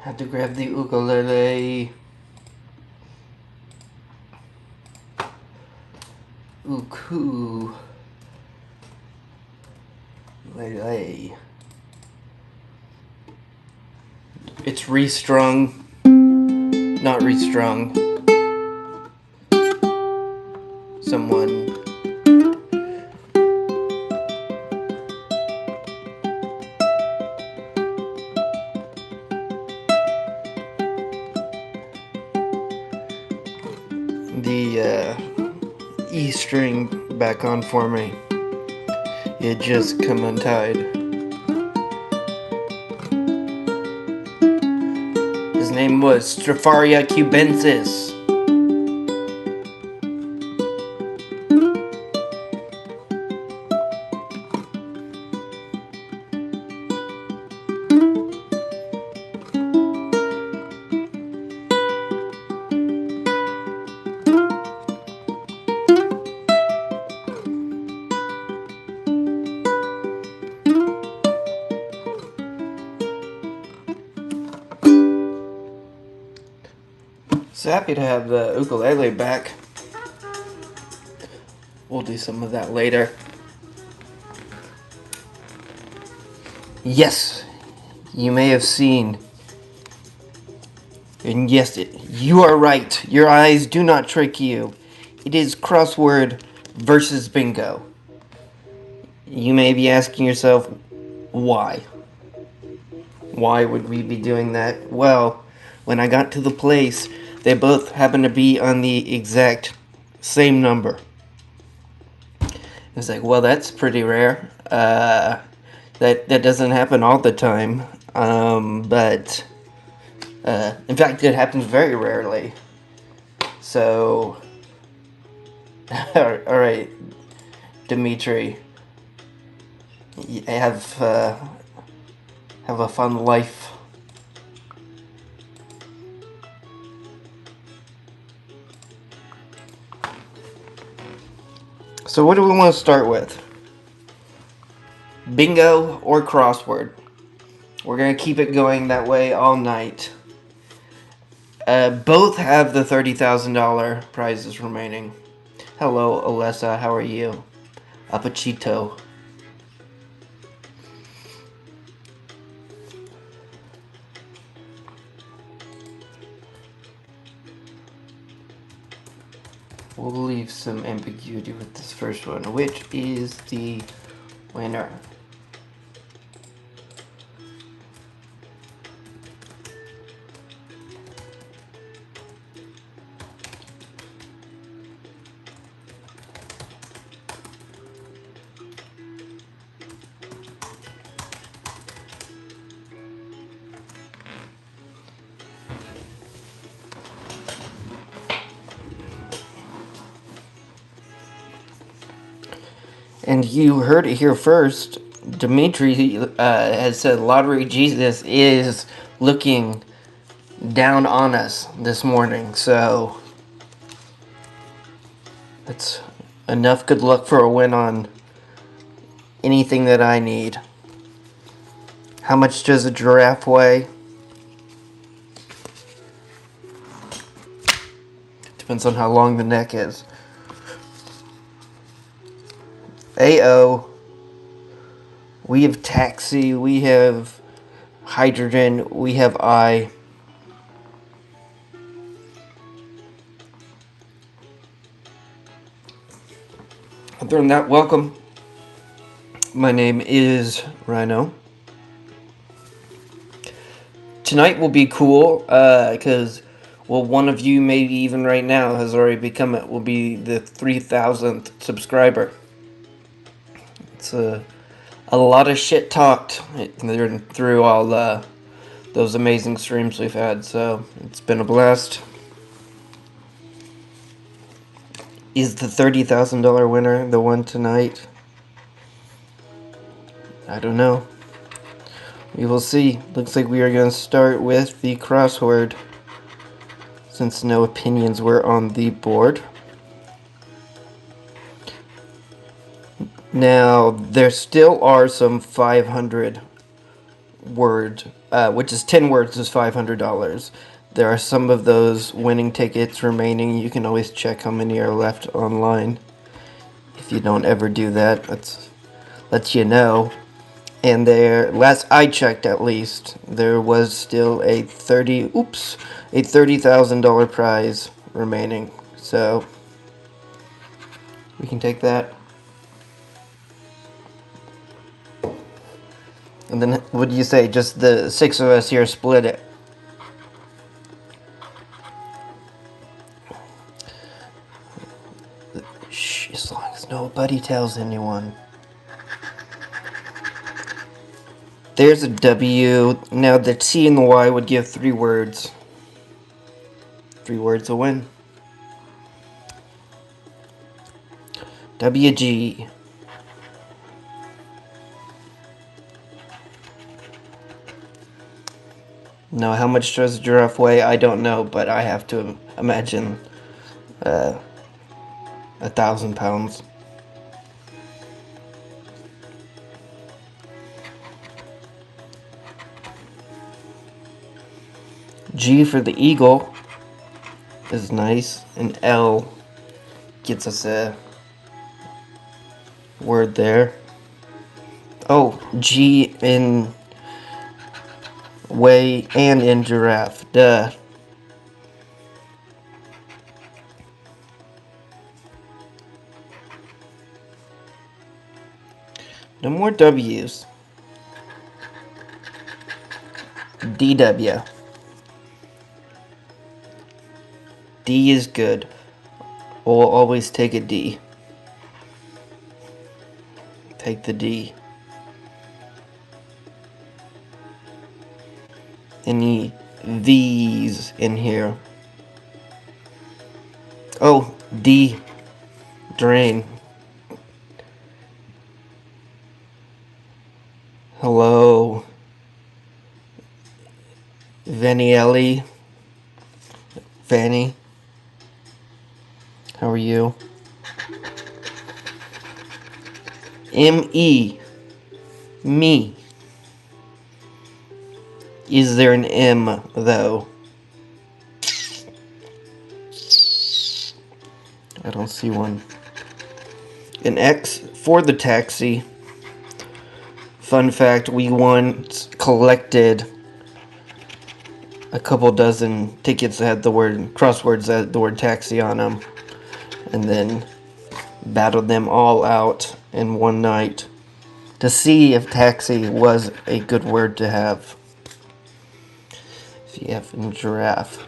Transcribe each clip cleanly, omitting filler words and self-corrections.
Had to grab the ukulele. Ukulele. It's restrung, not restrung. Someone the E string back on for me. It just come untied. His name was Stropharia cubensis. So happy to have the ukulele back. We'll do some of that later. Yes, you may have seen. And yes, you are right. Your eyes do not trick you. It is Crossword Vs Bingo. You may be asking yourself, why? Why would we be doing that? Well, when I got to the place, they both happened to be on the exact same number. It's like, well, that's pretty rare. That doesn't happen all the time. But in fact, it happens very rarely. So, all right, Dimitri, have a fun life. So what do we want to start with? Bingo or crossword? We're going to keep it going that way all night. Both have the $30,000 prizes remaining. Hello, Alessa. How are you? Apachito. We'll leave some ambiguity with this first one. Which is the winner? And you heard it here first. Dimitri has said Lottery Jesus is looking down on us this morning. So that's enough good luck for a win on anything that I need. How much does a giraffe weigh? Depends on how long the neck is. AO. We have taxi, we have hydrogen, we have I. Other than that, welcome. My name is Rhino. Tonight will be cool, because, well, one of you, maybe even right now, has already will be the 3,000th subscriber. It's a lot of shit talked through all those amazing streams we've had, so it's been a blast. Is the $30,000 winner the one tonight? I don't know. We will see. Looks like we are going to start with the crossword, since no opinions were on the board. Now, there still are some 500 word, which is 10 words is $500. There are some of those winning tickets remaining. You can always check how many are left online. If you don't ever do that, lets you know. And there, last I checked at least, there was still a $30,000 prize remaining. So we can take that. And then, what do you say? Just the 6 of us here split it. Shh, as long as nobody tells anyone. There's a W. Now, the T and the Y would give 3 words. 3 words a win. WG. No, how much does a giraffe weigh? I don't know, but I have to imagine 1,000 pounds. G for the eagle is nice, and L gets us a word there. Oh, G in weigh and in giraffe. Duh. No more W's. DW. D is good. We'll always take a D. Take the D. Any V's in here? Oh, D. Drain. Hello. Vanielli. Fanny. How are you? M-E. Me. Is there an M, though? I don't see one. An X for the taxi. Fun fact, we once collected a couple dozen tickets that had the word crosswords that had the word taxi on them. and then battled them all out in one night to see if taxi was a good word to have. CF and giraffe.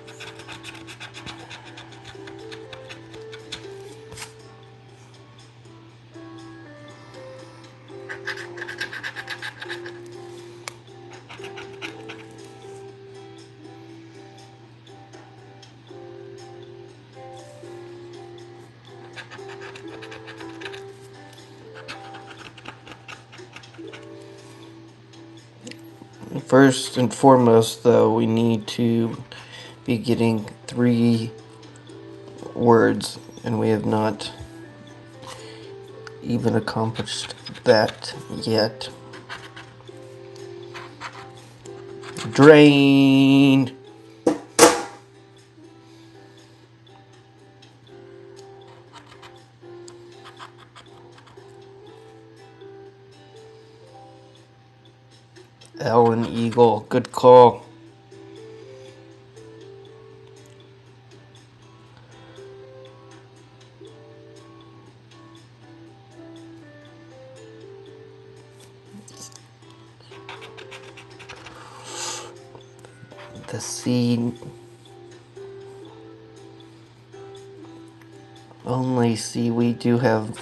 First and foremost, though, we need to be getting 3 words, and we have not even accomplished that yet. Drain. Ellen Eagle. Good call. The C. Only C. We do have.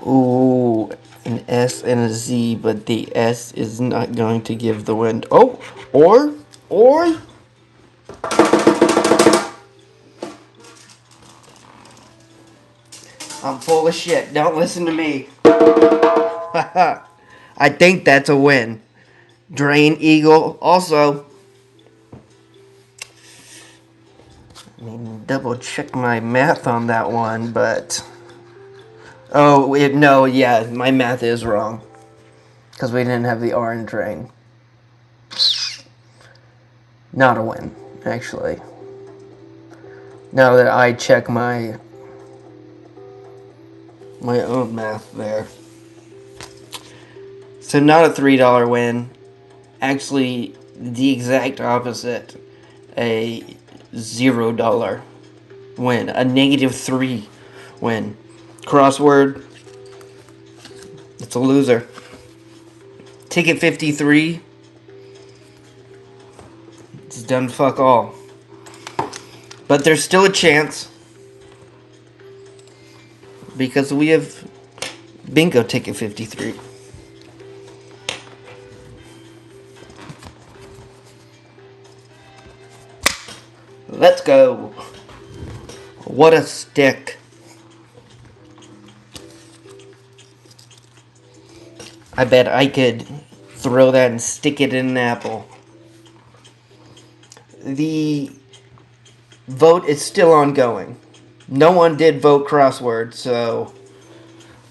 Ooh, an S and a Z, but the S is not going to give the wind. Oh, or. I'm full of shit. Don't listen to me. I think that's a win. Drain Eagle. Also, I mean, double check my math on that one, but. Oh, no, yeah, my math is wrong. Because we didn't have the R in drain. Not a win, actually. Now that I check my own math there. So not a $3 win. Actually, the exact opposite. A $0 win. A -3 win. Crossword. It's a loser. Ticket 53. It's done fuck all. But there's still a chance. Because we have bingo ticket 53. Let's go. What a stick. I bet I could throw that and stick it in an apple. The vote is still ongoing. No one did vote crossword, so.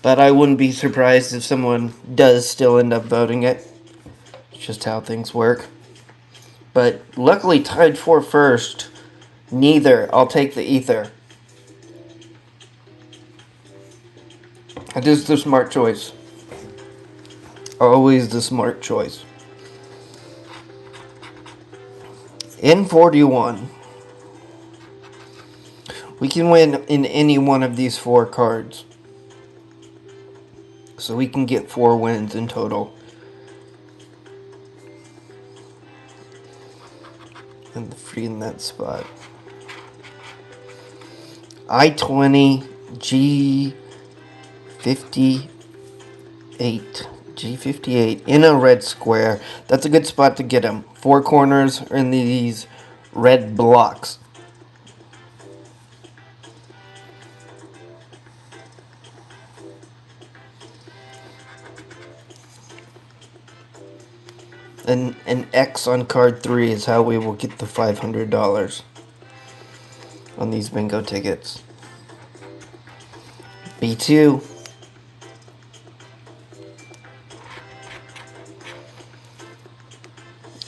But I wouldn't be surprised if someone does still end up voting it. It's just how things work. But luckily tied for first. Neither. I'll take the ether. It is the smart choice. Always the smart choice. N41. We can win in any one of these 4 cards. So we can get 4 wins in total. And free in that spot. I-20, G58. G58 in a red square. That's a good spot to get him. 4 corners are in these red blocks. And an X on card 3 is how we will get the $500 on these bingo tickets. B2.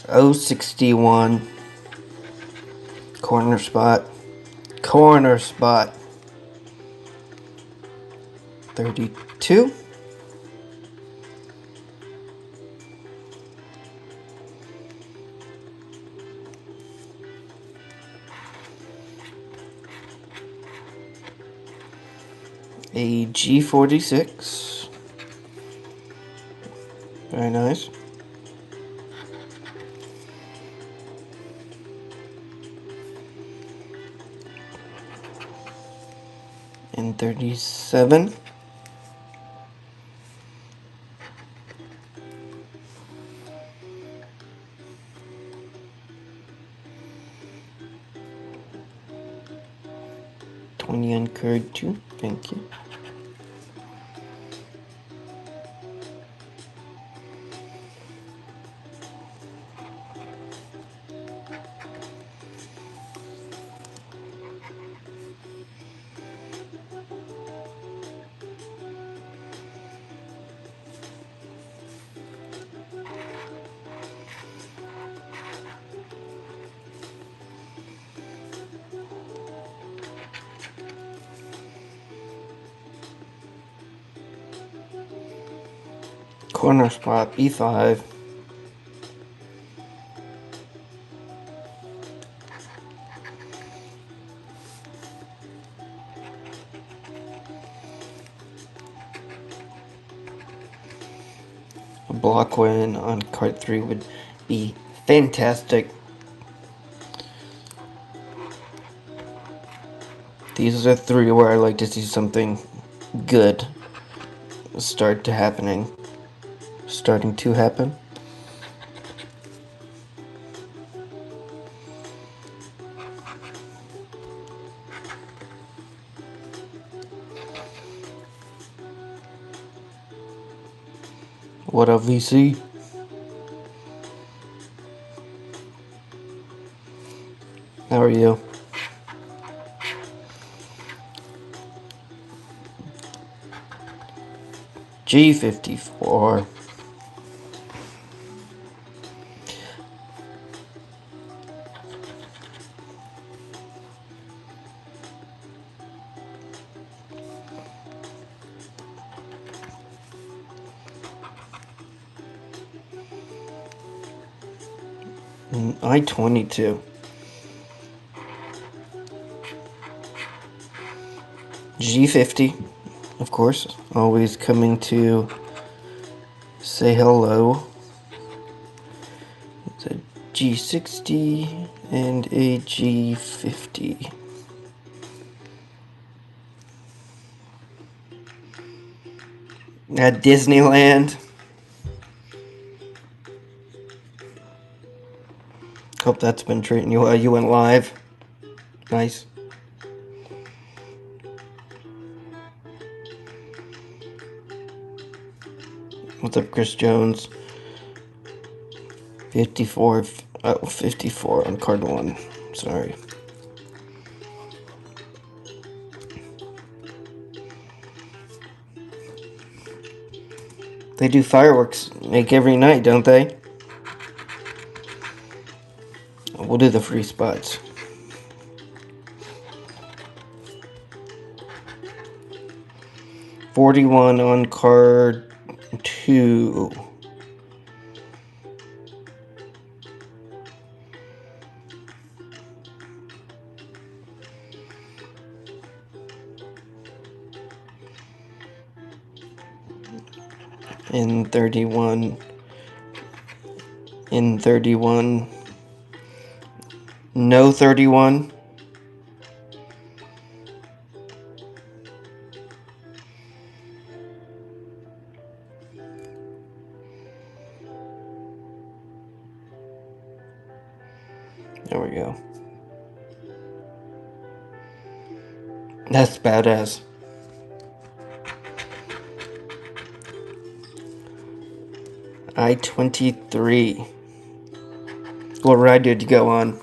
O61. Corner spot. 32. A G46. Very nice. And 37. On card 2, thank you. Corner spot, B5. A block win on card 3 would be fantastic. These are 3 where I like to see something good starting to happen. What up, VC? How are you? G54. I-22. G50, of course, always coming to say hello. It's a G60 and a G50. At Disneyland. Hope that's been treating you well. You went live. Nice. What's up, Chris Jones? 54. 54 on card 1. Sorry. They do fireworks like every night, don't they? We'll do the free spots. $41 on card 2. In 31. In 31. No 31. There we go. That's badass. I-23. What ride did you go on?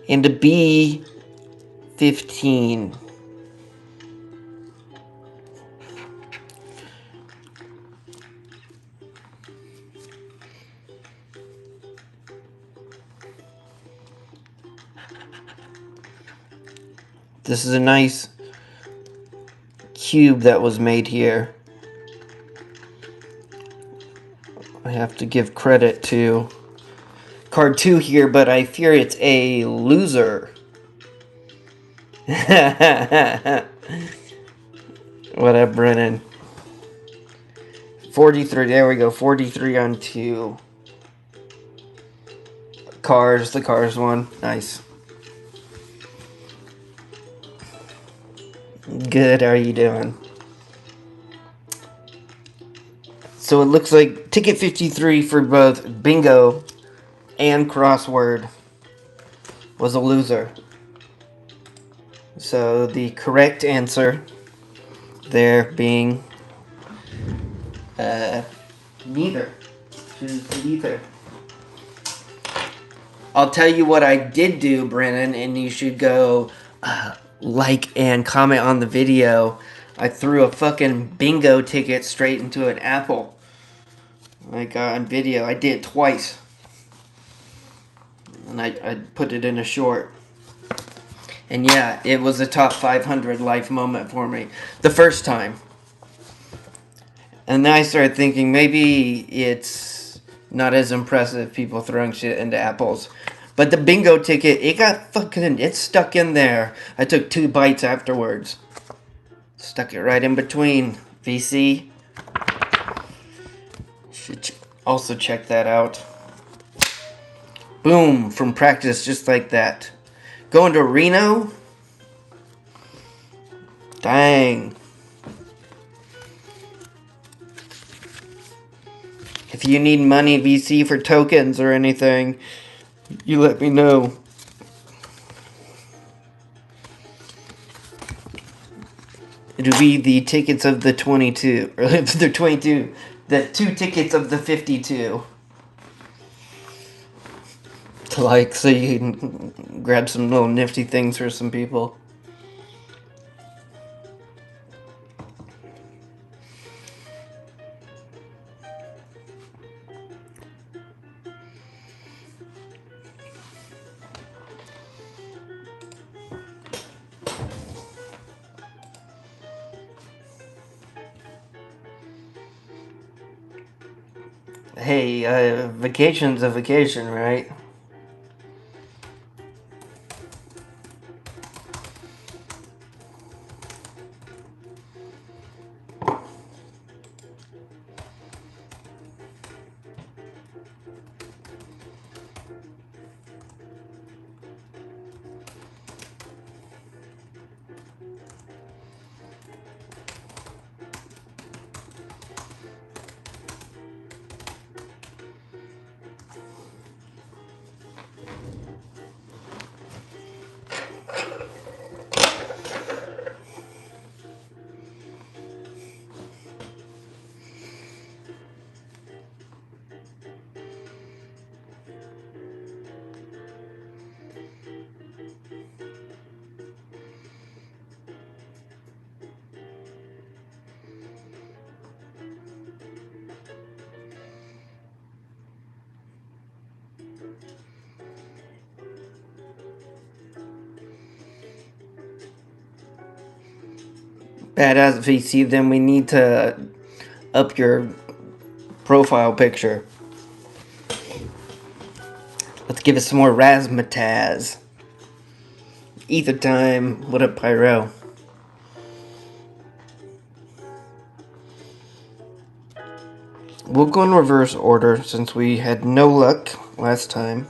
And a B15. This is a nice cube that was made here. I have to give credit to card 2 here, but I fear it's a loser. What up, Brennan? 43, there we go, 43 on 2. Cars, the Cars one, nice. Good, how are you doing? So it looks like ticket 53 for both Bingo and Crossword was a loser. So the correct answer there being neither. Choose neither. I'll tell you what I did do, Brennan, and you should go like and comment on the video. I threw a fucking bingo ticket straight into an apple. Like on video. I did it twice. And I put it in a short. And yeah, it was a top 500 life moment for me. The first time. And then I started thinking maybe it's not as impressive people throwing shit into apples. But the bingo ticket, it's stuck in there. I took 2 bites afterwards. Stuck it right in between. VC. Should also check that out. Boom, from practice, just like that. Going to Reno? Dang. If you need money, VC, for tokens or anything, you let me know. It'll be the tickets of the 22. Or the 22. The 2 tickets of the 52. Like, so you can grab some little nifty things for some people. Hey, vacation's a vacation, right? Badass VC, then we need to up your profile picture. Let's give it some more razzmatazz. Ether time. What up, Pyro? We'll go in reverse order since we had no luck last time.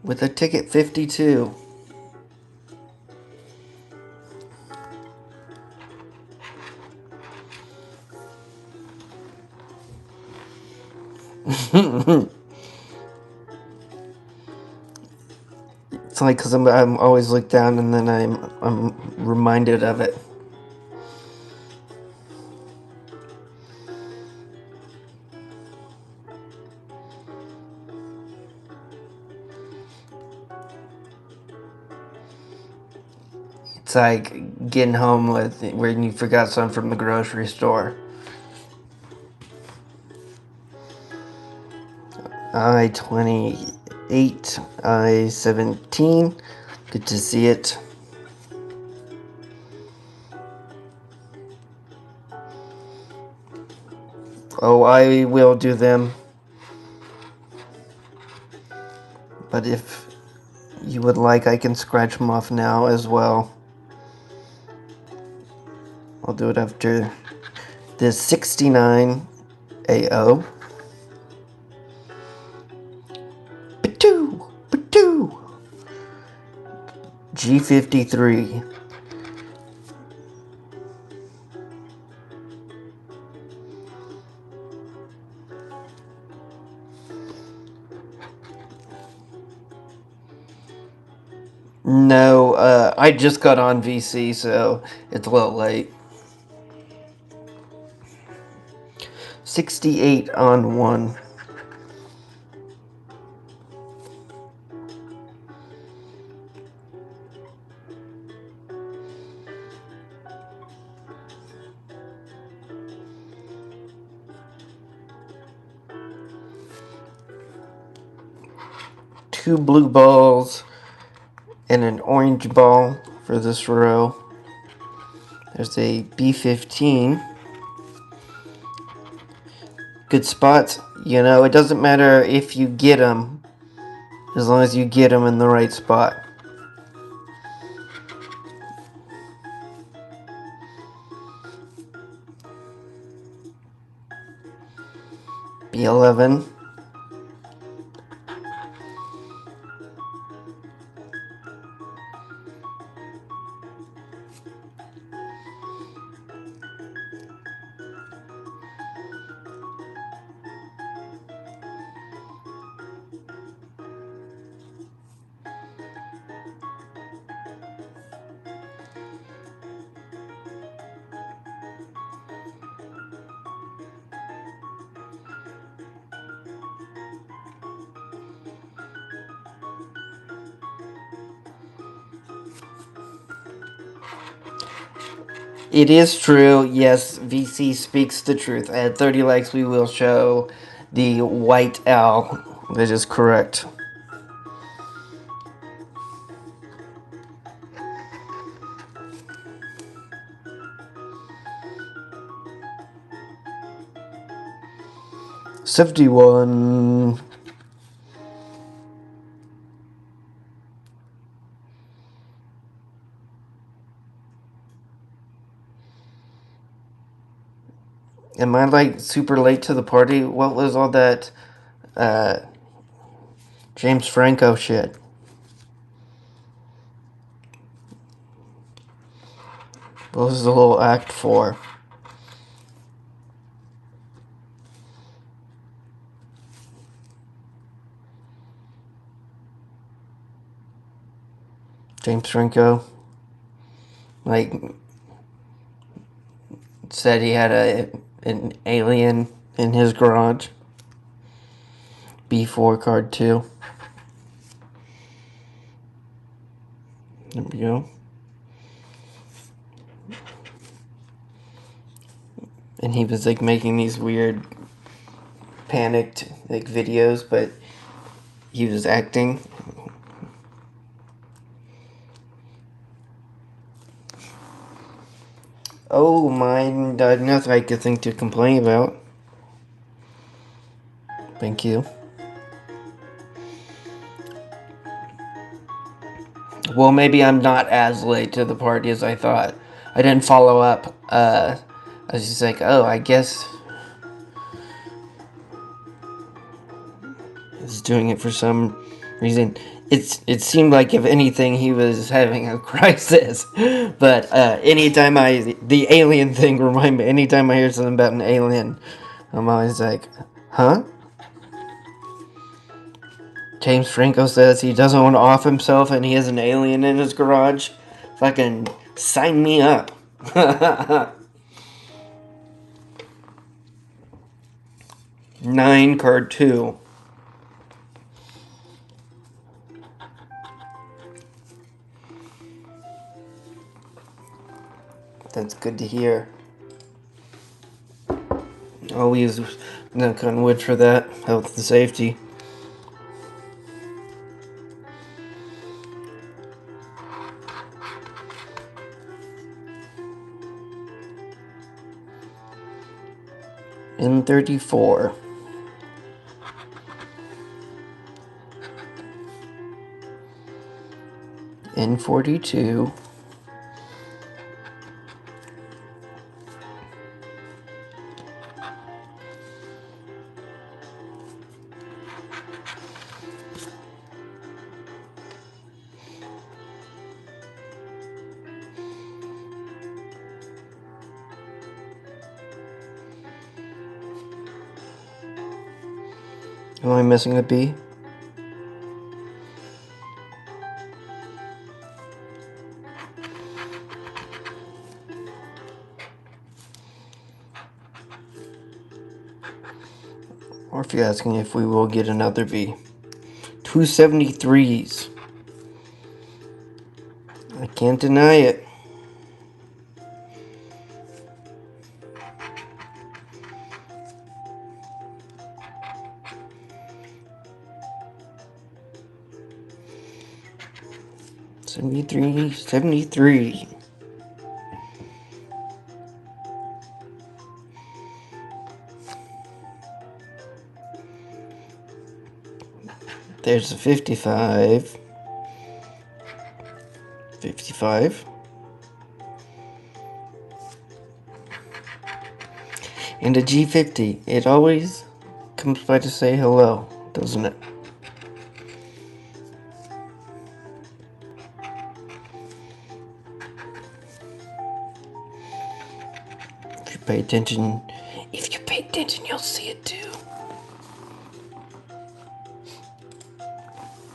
With a ticket 52. It's like because I'm always look down and then I'm reminded of it. It's like getting home with when you forgot something from the grocery store. I-28, I-17. Good to see it. Oh, I will do them. But if you would like, I can scratch them off now as well. I'll do it after this 69 AO. Patoo! Patoo! G53. No, I just got on VC, so it's a little late. 68 on 1. Two blue balls and an orange ball for this row. There's a B15. Good spots. You know, it doesn't matter if you get them, as long as you get them in the right spot. B11. It is true, yes, VC speaks the truth. At 30 likes, we will show the white owl. That is correct. $71. Am I like super late to the party? What was all that James Franco shit? What was the whole act for? James Franco, like, said he had an alien in his garage. B4 card 2. There we go. And he was like making these weird panicked like videos, but he was acting. Oh, mine, nothing I could think to complain about. Thank you. Well, maybe I'm not as late to the party as I thought. I didn't follow up. I was just like, oh, I guess he's doing it for some reason. It seemed like, if anything, he was having a crisis. But anytime the alien thing remind me, anytime I hear something about an alien, I'm always like, huh? James Franco says he doesn't want to off himself and he has an alien in his garage. Fucking sign me up. 9 card 2. That's good to hear. I'll use knock on wood for that. Health and safety. N34. N42. Am I missing a B? Or if you're asking if we will get another B. 273s. I can't deny it. '73. There's a 55. 55. And a G50. It always comes by to say hello, doesn't it? If you pay attention, you'll see it too.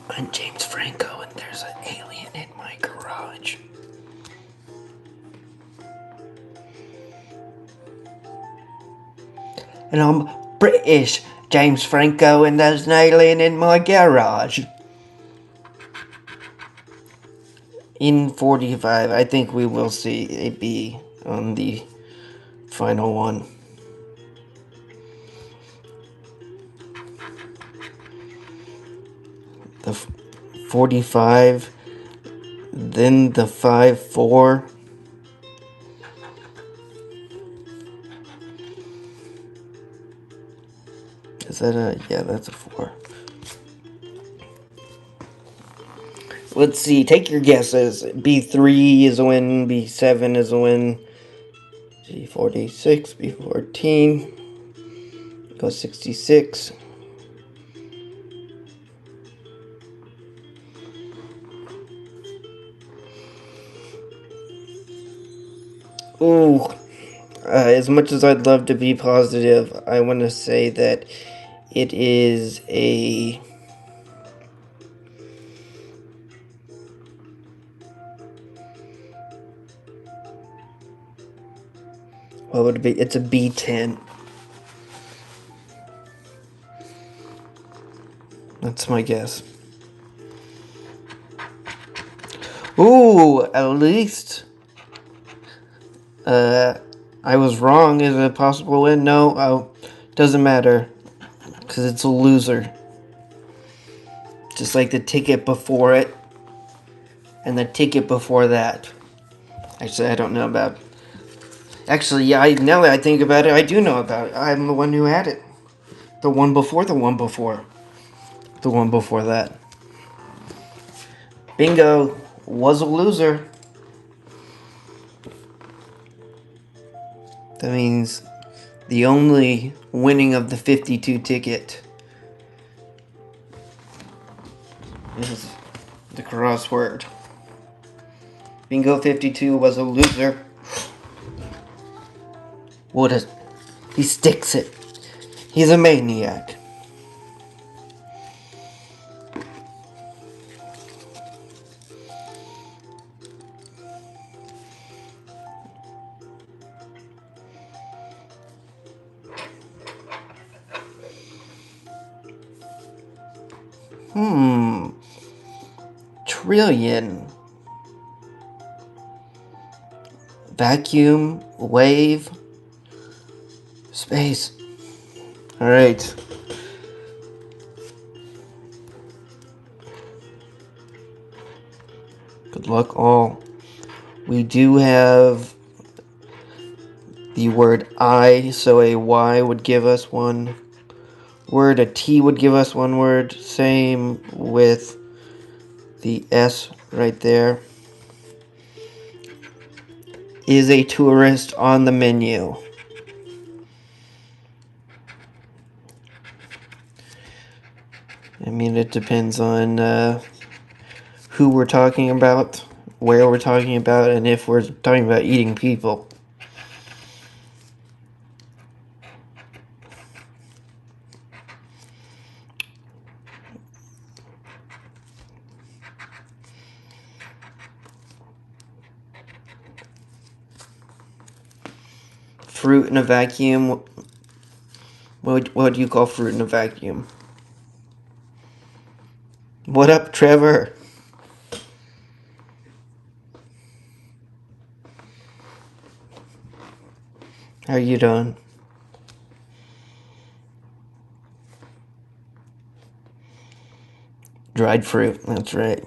I'm James Franco, and there's an alien in my garage. And I'm British, James Franco, and there's an alien in my garage. In 45, I think we will see a B on the final one. The 45, then the 5-4. Is that a, yeah, that's a 4. Let's see, take your guesses. B3 is a win, B7 is a win, G46, B14, go 66. Ooh, as much as I'd love to be positive, I want to say that it is a... What would it be? It's a B10. That's my guess. Ooh, at least... I was wrong. Is it a possible win? No. Oh, doesn't matter. Because it's a loser. Just like the ticket before it. And the ticket before that. Actually, I don't know about... Actually, yeah, now that I think about it, I do know about it. I'm the one who had it. The one before the one before. The one before that. Bingo was a loser. That means the only winning of the 52 ticket is the crossword. Bingo 52 was a loser. He sticks it. He's a maniac. Trillion. Vacuum, wave, space. Alright. Good luck all. We do have the word I, so a Y would give us one word, a T would give us one word. Same with the S right there. Is a tourist on the menu? I mean, it depends on who we're talking about, where we're talking about, and if we're talking about eating people. Fruit in a vacuum. What do you call fruit in a vacuum? What up, Trevor? How you doing? Dried fruit, that's right.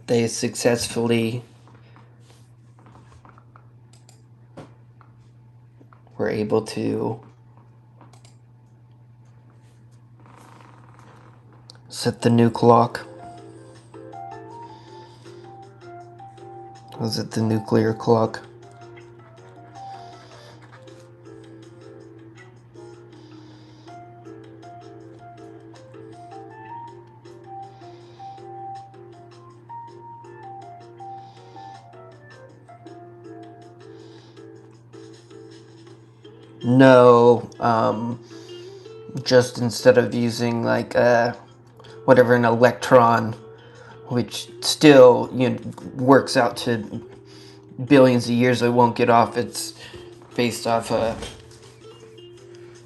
They successfully were able to set the new clock. Was it the nuclear clock? No, just instead of using like whatever, an electron, which still, works out to billions of years, it won't get off. It's based off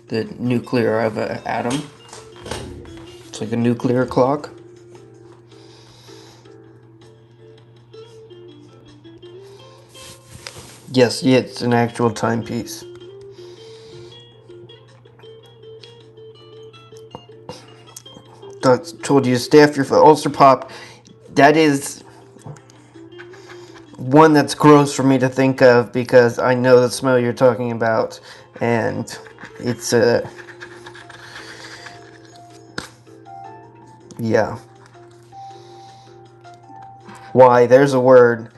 the nuclear of an atom. It's like a nuclear clock. Yes, yeah, it's an actual timepiece. Told you to stay off your ulcer pop. That is one that's gross for me to think of because I know the smell you're talking about, and it's yeah. Why? There's a word.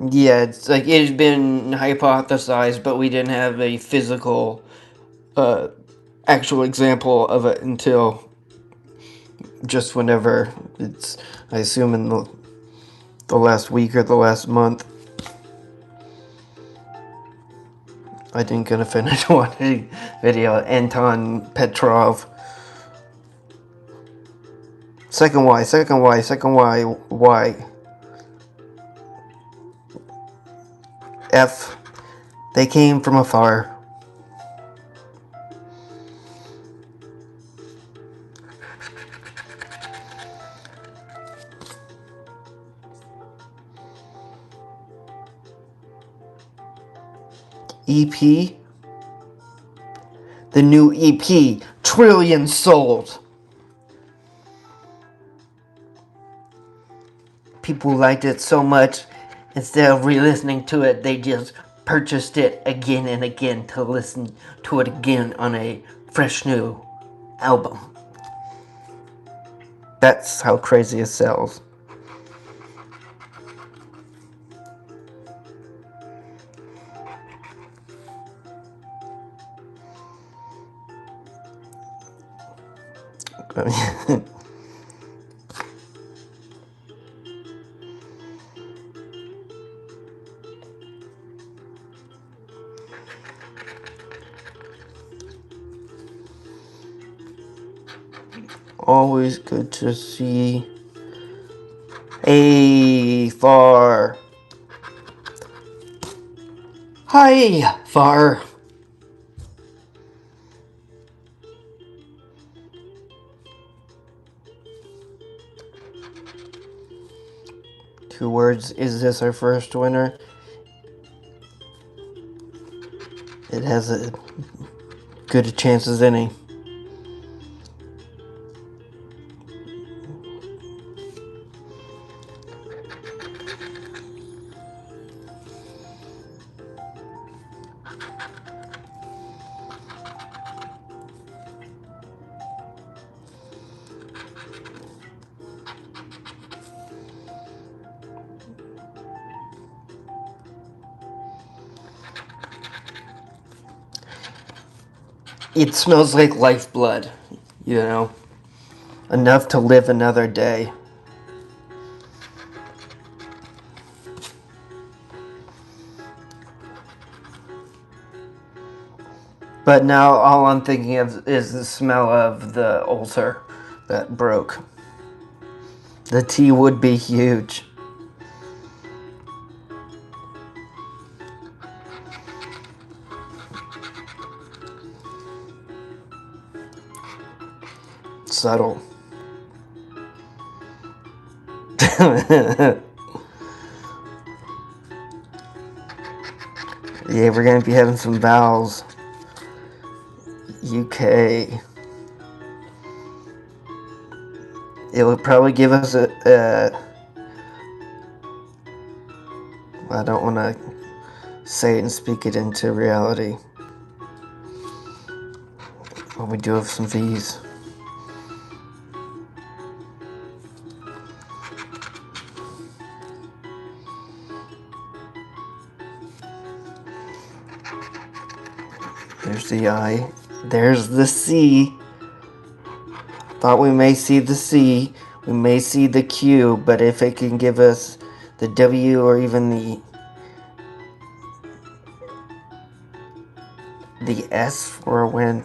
Yeah, it's like it has been hypothesized, but we didn't have a physical, actual example of it until just whenever. It's, I assume, in the last week or the last month. I didn't gonna finish watching video. Anton Petrov. Second Y, second Y, second Y, Y. F. They came from afar. EP. The new EP. Trillion sold. People liked it so much, instead of re-listening to it, they just purchased it again and again to listen to it again on a fresh new album. That's how crazy it sells. Always good to see. Hey, far. Hi, far. Two words. Is this our first winner? It has a good chance as any. It smells like lifeblood, you know, enough to live another day. But now all I'm thinking of is the smell of the ulcer that broke. The tea would be huge. Subtle. Yeah, we're gonna be having some vowels. UK. It would probably give us I don't want to say it and speak it into reality. But we do have some V's. There's the I. There's the C. Thought we may see the C. We may see the Q, but if it can give us the W or even the S for a win.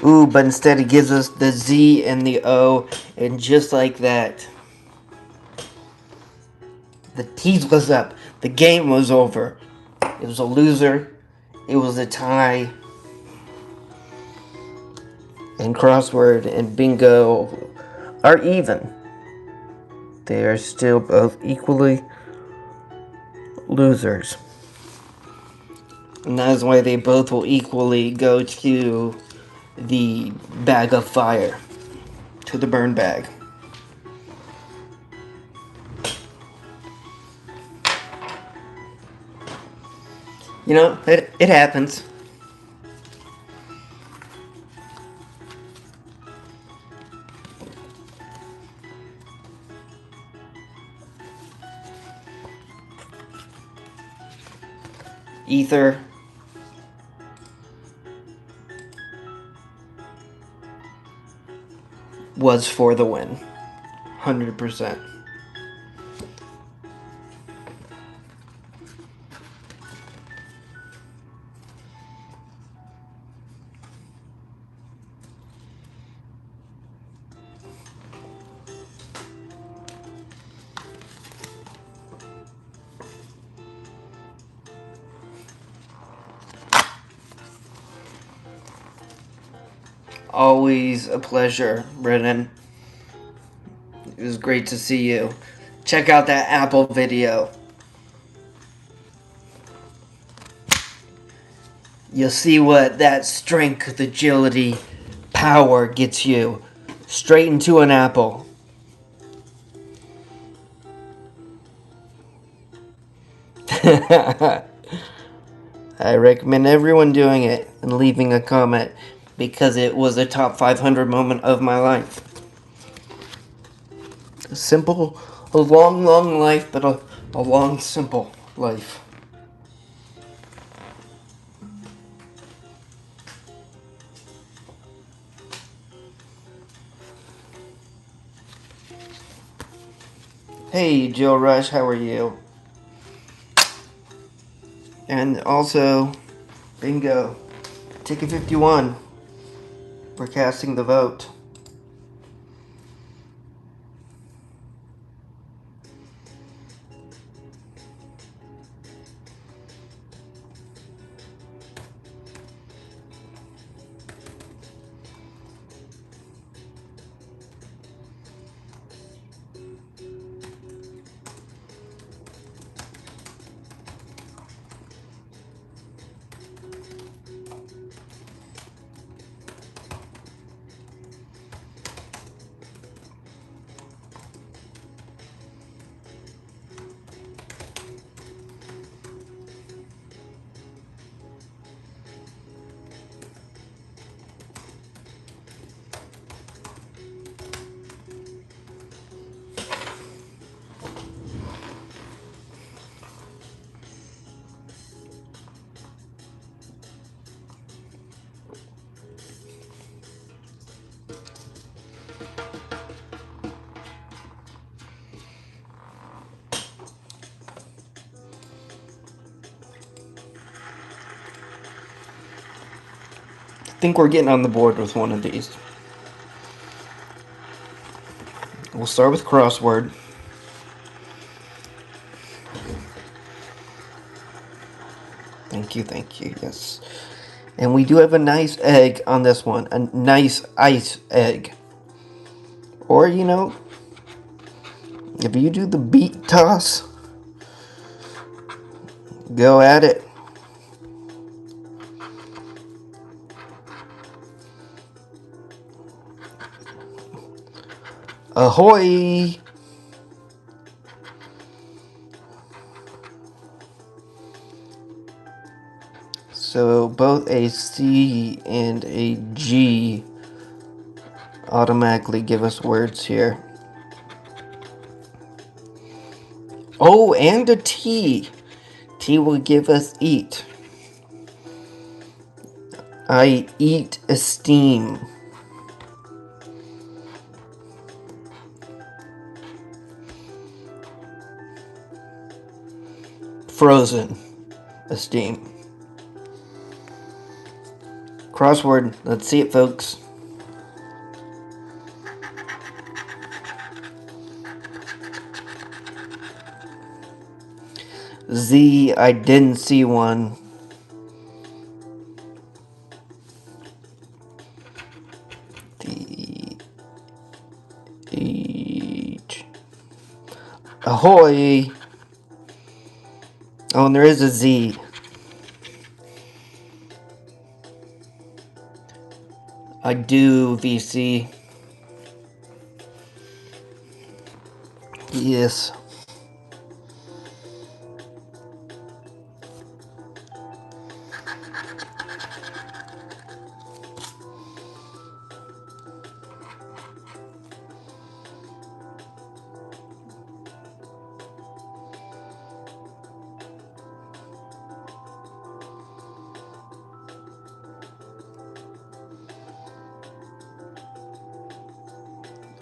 Ooh, but instead it gives us the Z and the O, and just like that, the tease was up. The game was over. It was a loser. It was a tie. And Crossword and Bingo are even. They are still both equally losers. And that is why they both will equally go to the bag of fire. To the burn bag. You know, it happens. Ether. Was for the win. 100%. Always a pleasure, Brennan. It was great to see you. Check out that Apple video. You'll see what that strength, agility, power gets you. Straight into an apple. I recommend everyone doing it and leaving a comment because it was a top 500 moment of my life. A simple, a long, long life, but a long, simple life. Hey, Jill Rush, how are you? And also, Bingo. Ticket 51. We're casting the vote. I think we're getting on the board with one of these. We'll start with crossword. Thank you, yes. And we do have a nice egg on this one. A nice ice egg. Or, you know, if you do the beat toss, go at it. Ahoy! So both a C and a G automatically give us words here. Oh, and a T. T will give us eat. I eat esteem. Frozen esteem. Crossword. Let's see it, folks. Z, I didn't see one. D, H. Ahoy! Oh, and there is a Z. I do, VC. Yes.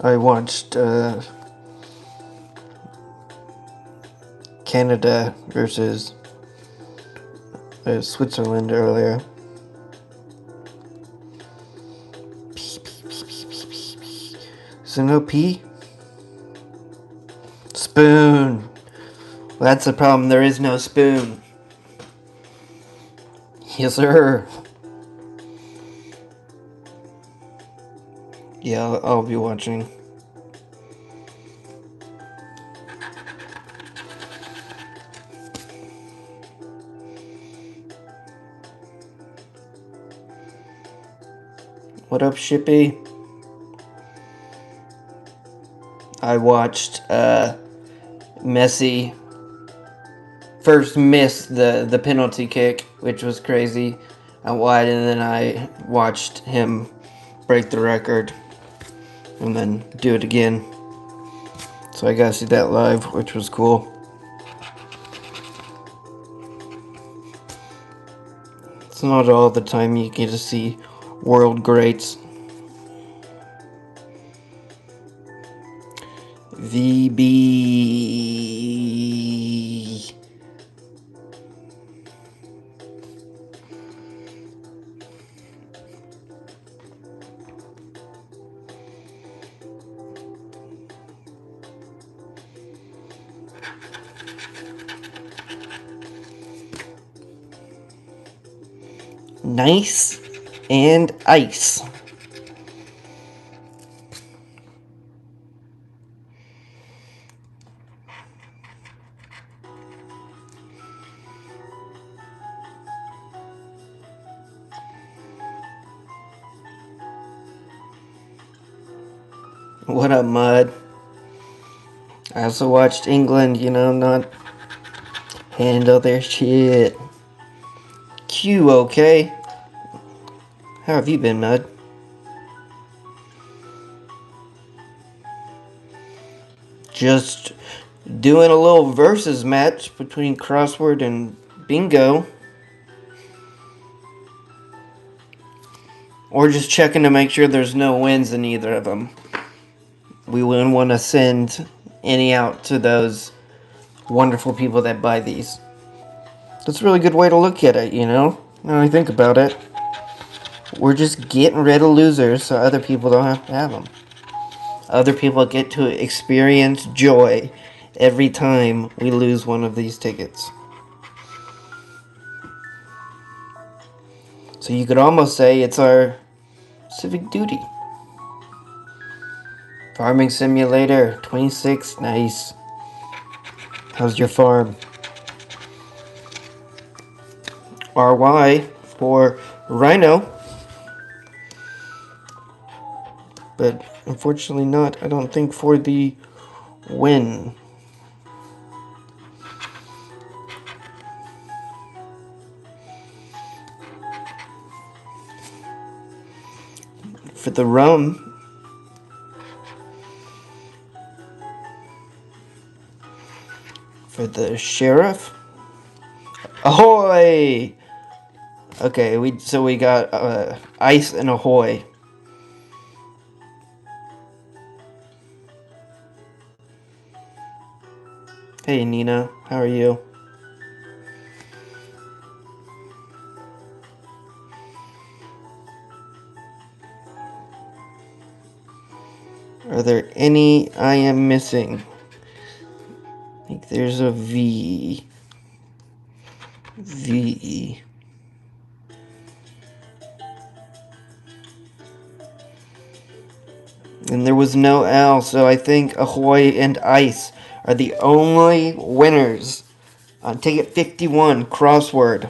I watched Canada versus Switzerland earlier. So no P? Spoon. Well, that's the problem. There is no spoon. Yes, sir. Yeah, I'll be watching. What up, Shippy? I watched Messi first miss the penalty kick, which was crazy, out wide, and then I watched him break the record and then do it again. So I got to see that live, which was cool. It's not all the time you get to see world greats. VB. nice, and ice. What up, Mud? I also watched England, not handle their shit. Q, okay? How have you been, Mud? Just doing a little versus match between Crossword and Bingo. Or just checking to make sure there's no wins in either of them. We wouldn't want to send any out to those wonderful people that buy these. That's a really good way to look at it, Now I think about it. We're just getting rid of losers so other people don't have to have them. Other people get to experience joy every time we lose one of these tickets. So you could almost say it's our civic duty. Farming Simulator 26, nice. How's your farm? RY for ryyno. But unfortunately not, I don't think, for the win. For the rum. For the sheriff. Ahoy! Okay, we got ice and ahoy. Hey Nina, how are you? Are there any I am missing? I think there's a V. V. And there was no L, so I think ahoy and ice are the only winners on ticket 51, Crossword.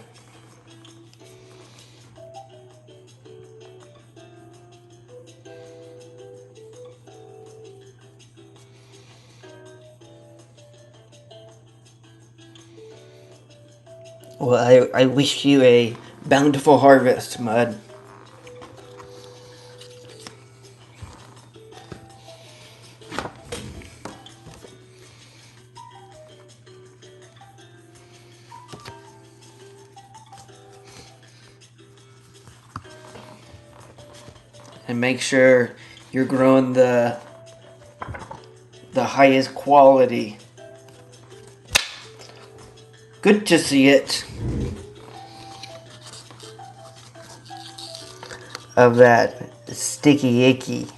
Well, I wish you a bountiful harvest, Mud. And make sure you're growing the highest quality. Good to see it. Of that sticky icky.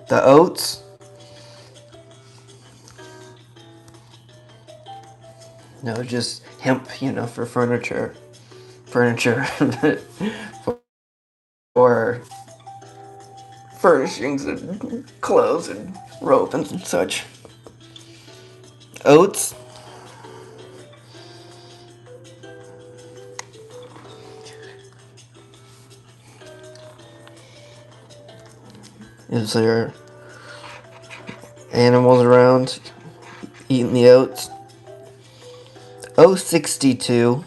The oats. No, just hemp, for furniture. Furniture. For furnishings and clothes and rope and such. Oats. Is there animals around eating the oats? 062.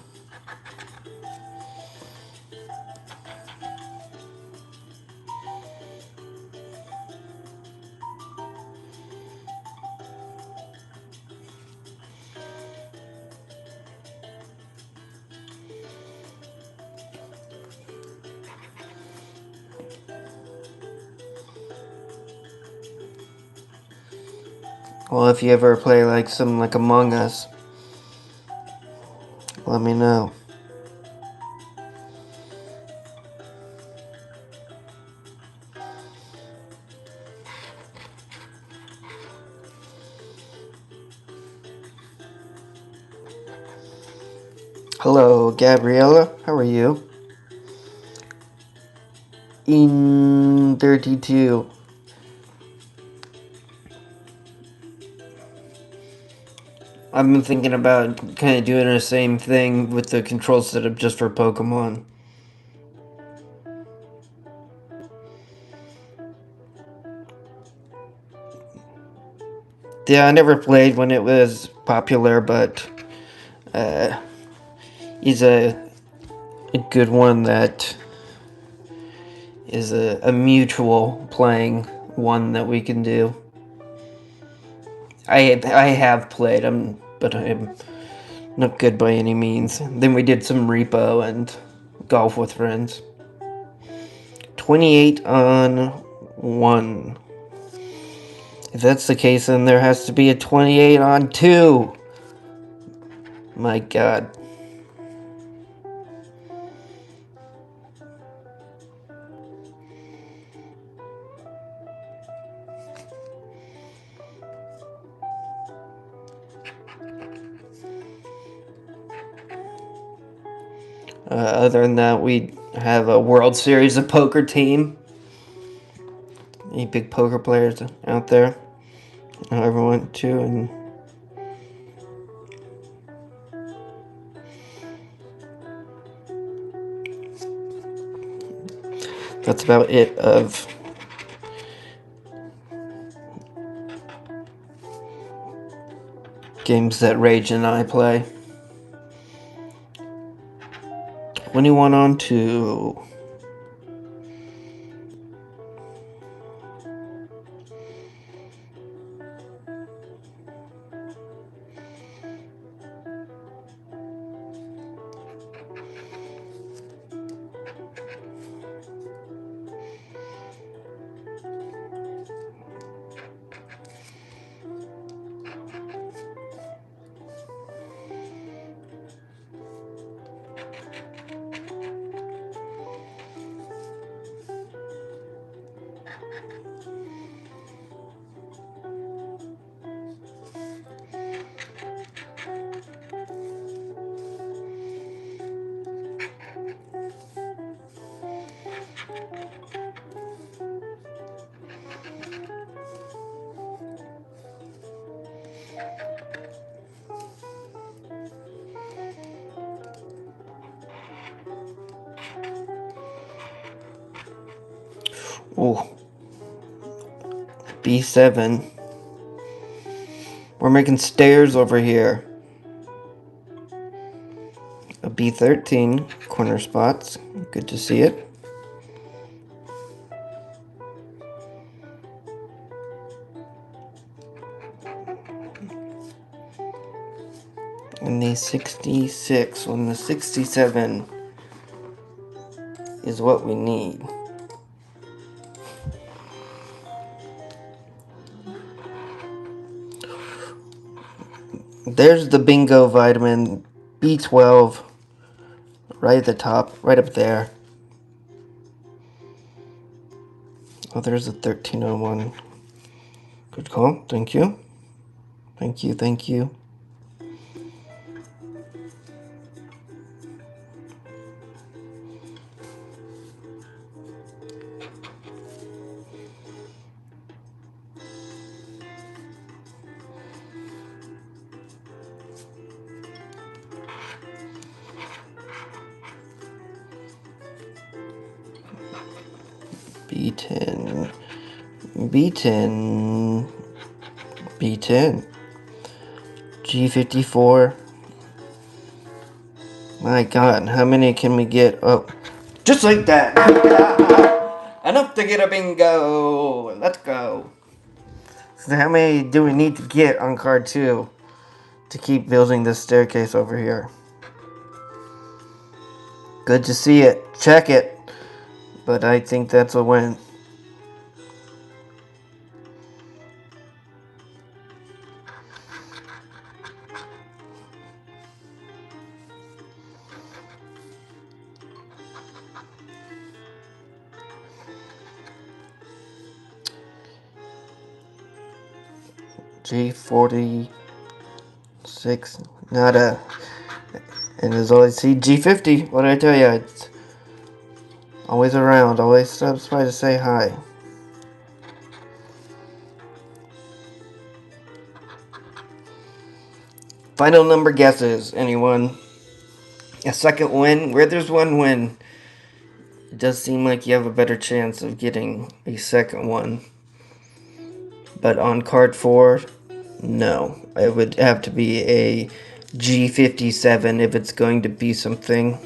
Well, if you ever play like some like Among Us, let me know. Hello, Gabriella. How are you? In 32. I've been thinking about kind of doing the same thing with the control setup just for Pokemon. Yeah, I never played when it was popular, but he's a good one that is a mutual playing one that we can do. I have played him, but I'm not good by any means. Then we did some repo and golf with friends. 28 on 1. If that's the case, then there has to be a 28 on 2. My god. Other than that, we have a World Series of Poker team. Any big poker players out there? Everyone too, and that's about it of games that Rage and I play. 21 on 2. Oh, B7. We're making stairs over here. A B13, corner spots. Good to see it. And the 66, when the 67 is what we need. There's the bingo vitamin B12 right at the top, right up there. Oh, there's a 1301. Good call. Thank you. Thank you. Thank you. B10. B10. B10. G54. My god, how many can we get? Oh, just like that. Enough to get a bingo. Let's go. So how many do we need to get on card 2 to keep building this staircase over here? Good to see it. Check it. But I think that's a win. G46. Not a And as always, see G50. What did I tell you? It's always around. Always stops by to say hi. Final number guesses. Anyone? A second win? Where there's one win, it does seem like you have a better chance of getting a second one. But on card 4, no. It would have to be a G57 if it's going to be something.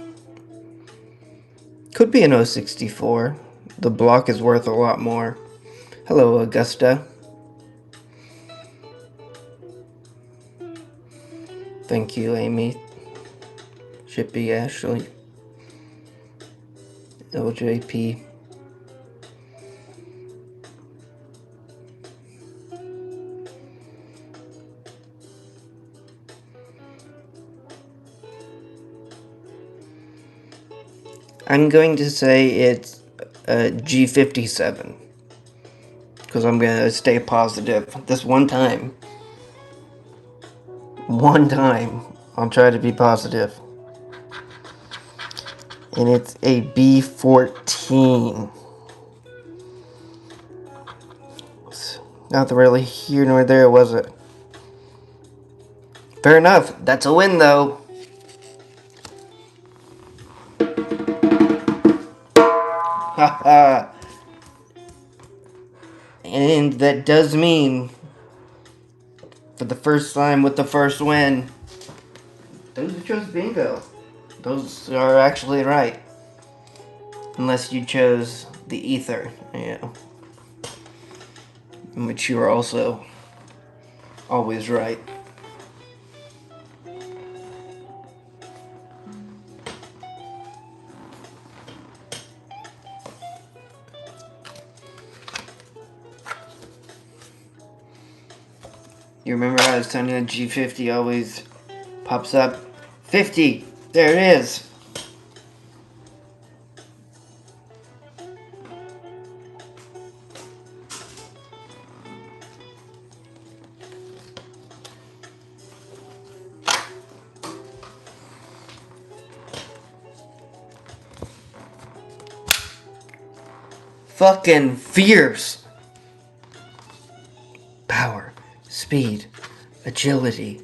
Could be an 064. The block is worth a lot more. Hello, Augusta. Thank you, Amy. Shippy, Ashley. LJP. I'm going to say it's a G57. Because I'm going to stay positive. This one time. One time. I'll try to be positive. And it's a B14. Not really here nor there, was it? Fair enough. That's a win, though. Haha. And that does mean, for the first time with the first win, those who chose bingo, those are actually right. Unless you chose the ether, in which you are also always right. You remember how I was telling you G50 always pops up? 50! There it is! Fucking fierce! Power, speed, agility.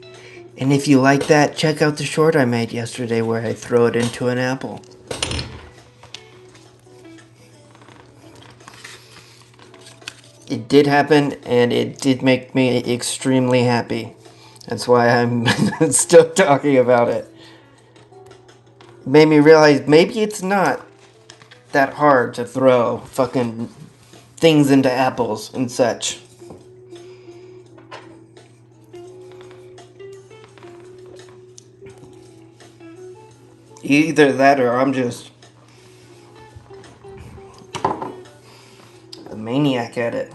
And if you like that, check out the short I made yesterday where I throw it into an apple. It did happen, and it did make me extremely happy. That's why I'm still talking about it. It made me realize maybe it's not that hard to throw fucking things into apples and such. Either that or I'm just a maniac at it.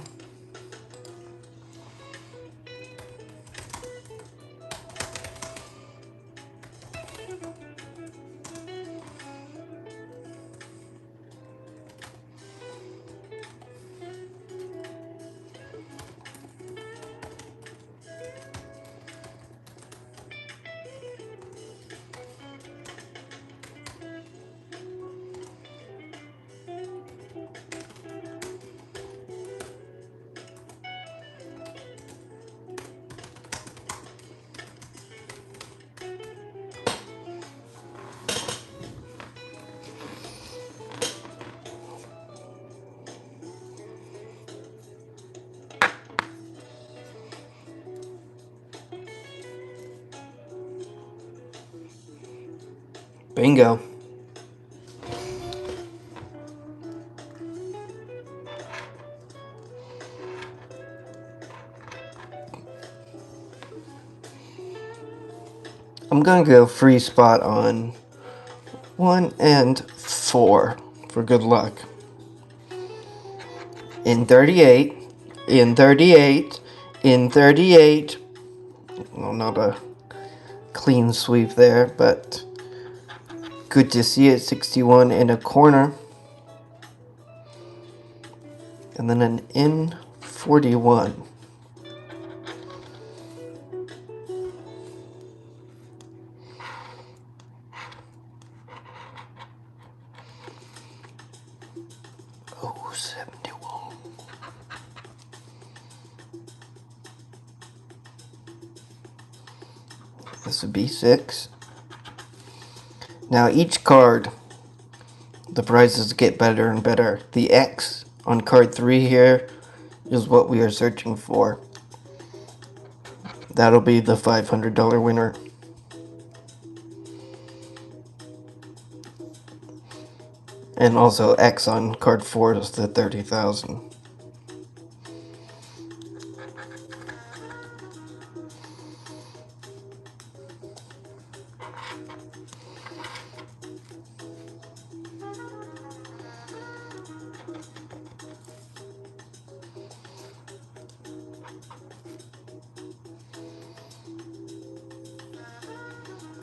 Bingo. I'm gonna go free spot on 1 and 4 for good luck. In 38, in 38, in 38. Well, not a clean sweep there, but good to see it. 61 in a corner. And then an in 41. This would be 6. Now each card, the prizes get better and better. The X on card 3 here is what we are searching for. That'll be the $500 winner. And also X on card 4 is the 30,000.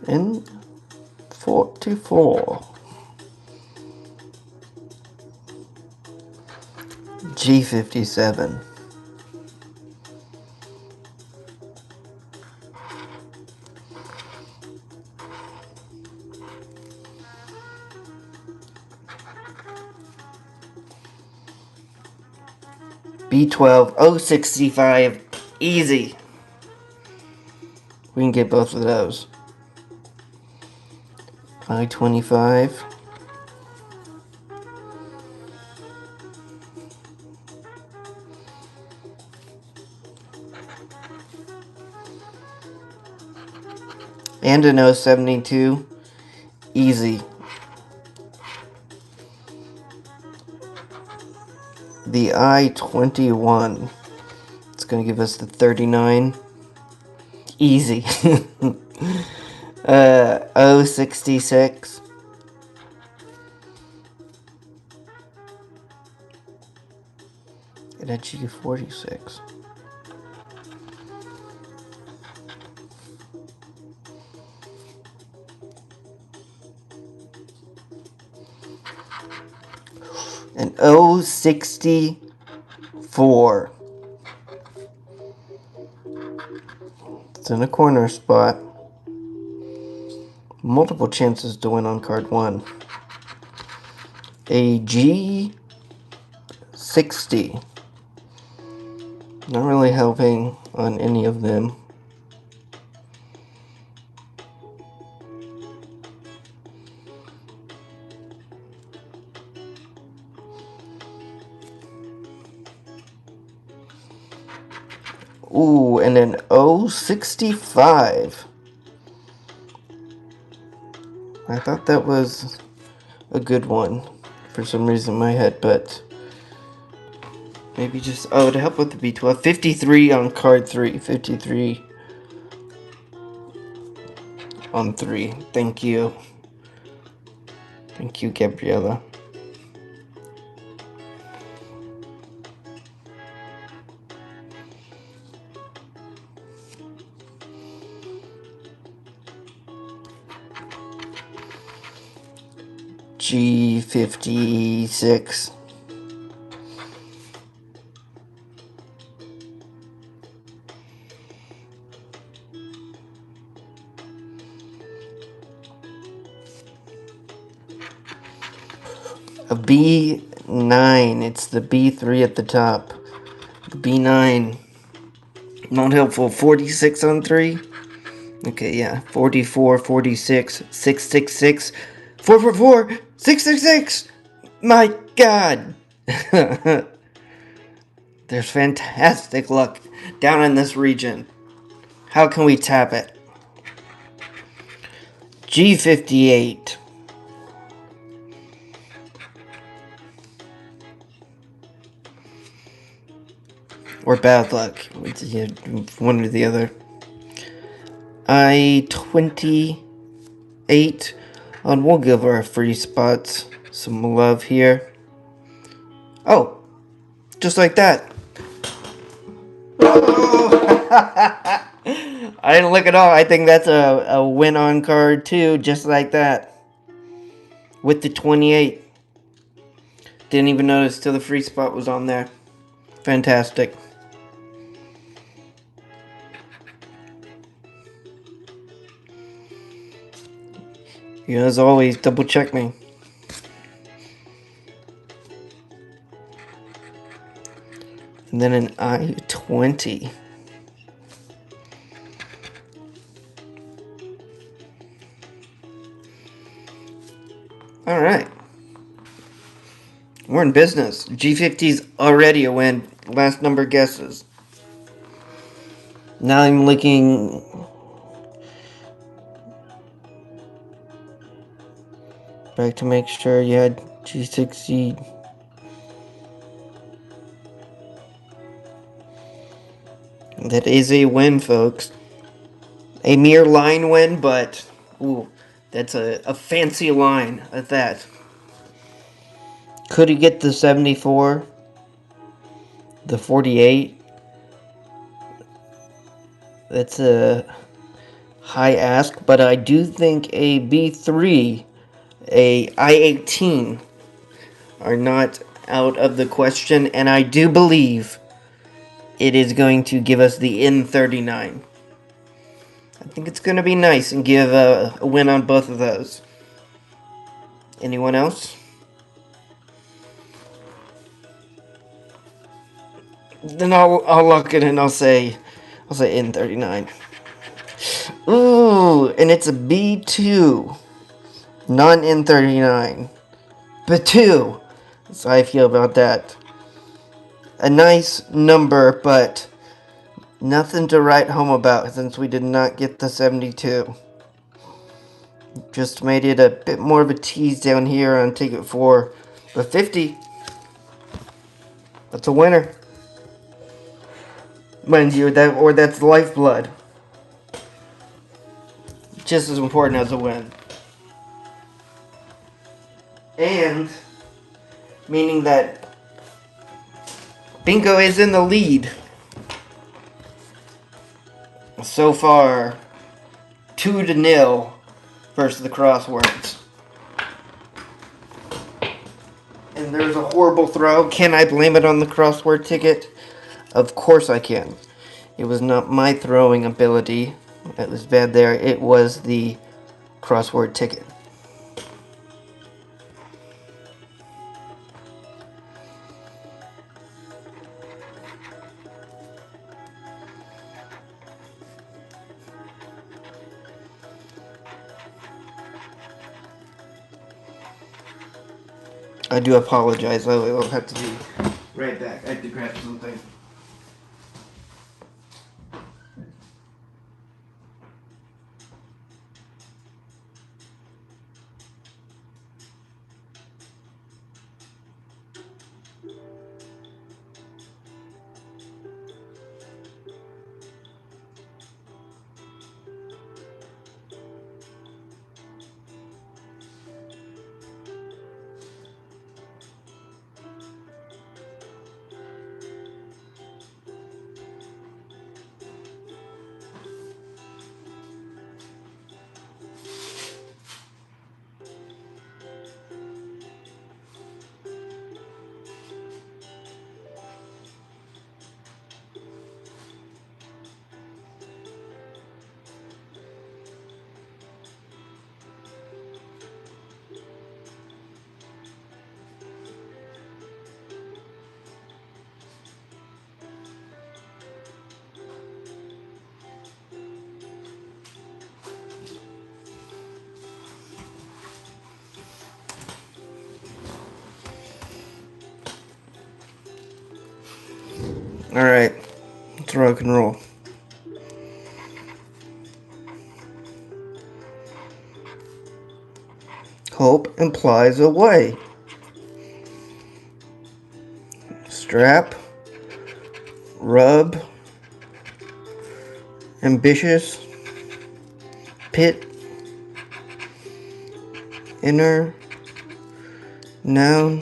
And 44. G57. B12. O65. Easy. We can get both of those. I-25. And an O72. Easy. The I-21. It's going to give us the 39. Easy. O66. And a G46. An O64. It's in a corner spot. Multiple chances to win on card 1. A G60. Not really helping on any of them. Ooh, and an O65. I thought that was a good one for some reason in my head, but maybe just, oh, to help with the B12. 53 on card 3. 53 on 3. Thank you. Thank you, Gabriella. G56. A B9. It's the B3 at the top. The B9. Not helpful. 46 on 3. Okay, yeah. 44, 46, 666, 444, 666. My God. There's fantastic luck down in this region. How can we tap it? G58. Or bad luck. One or the other. I-28. And we'll give our free spots some love here. Oh, just like that. I didn't look at all. I think that's a win on card too, just like that. With the 28. Didn't even notice till the free spot was on there. Fantastic. You know, as always, double check me. And then an I-20. Alright. We're in business. G50's already a win. Last number guesses. Now I'm looking back to make sure you had G60. That is a win, folks. A mere line win, but ooh, that's a fancy line at that. Could he get the 74? The 48? That's a high ask, but I do think a B3, a I-18 are not out of the question, and I do believe it is going to give us the N39. I think it's going to be nice and give a win on both of those. Anyone else? Then I'll lock it in. I'll say N39. Ooh, and it's a B2, non N39, B2. So I feel about that. A nice number, but nothing to write home about since we did not get the 72. Just made it a bit more of a tease down here on ticket 4. But 50, that's a winner. Mind you, that's lifeblood. Just as important as a win. And meaning that Bingo is in the lead. So far, 2-0 versus the Crosswords. And there's a horrible throw. Can I blame it on the crossword ticket? Of course I can. It was not my throwing ability that was bad there. It was the crossword ticket. I do apologize. I will have to be right back. I have to grab something. Alright, let's rock and roll. Hope implies a way. Strap, rub, ambitious, pit, inner, noun,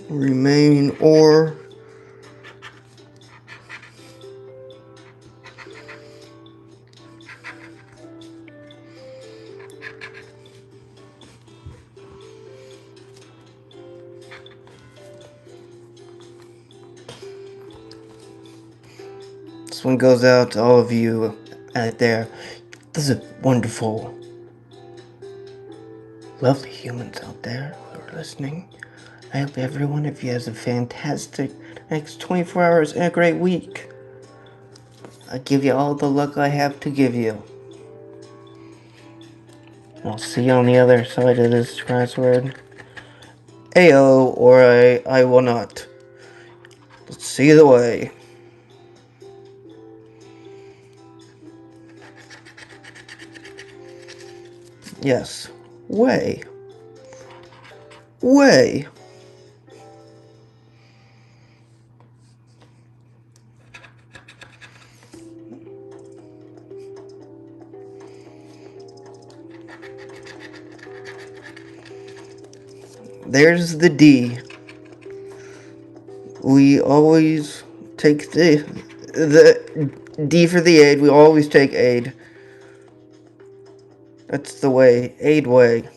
remain or, this one goes out to all of you out there. This is wonderful, lovely humans out there who are listening. I hope every one of you has a fantastic next 24 hours in a great week. I give you all the luck I have to give you. I'll see you on the other side of this crossword. Ayo, or I will not. Let's see the way. Yes. Way. Way. There's the D. We always take the D for the aid. We always take aid. That's the way. Aid way.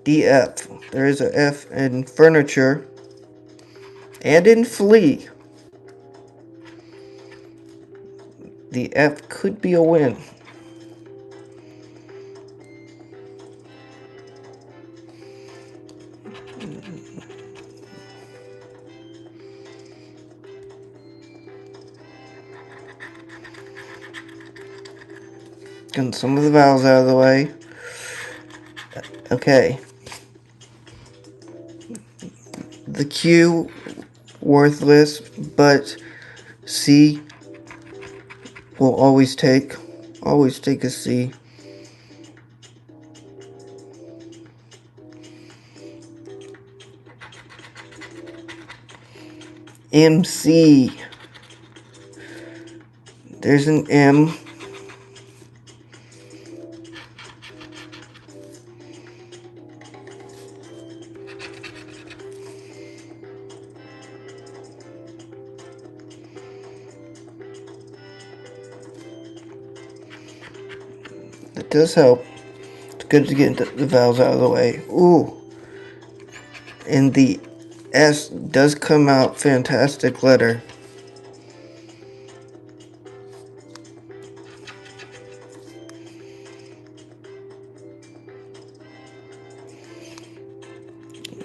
DF. There is a F in furniture and in flea. The F could be a win. Getting some of the vowels out of the way. Okay. The Q, worthless, but C will always take a C. MC. There's an M. That does help. It's good to get the vowels out of the way. Ooh. And the S does come out. Fantastic letter.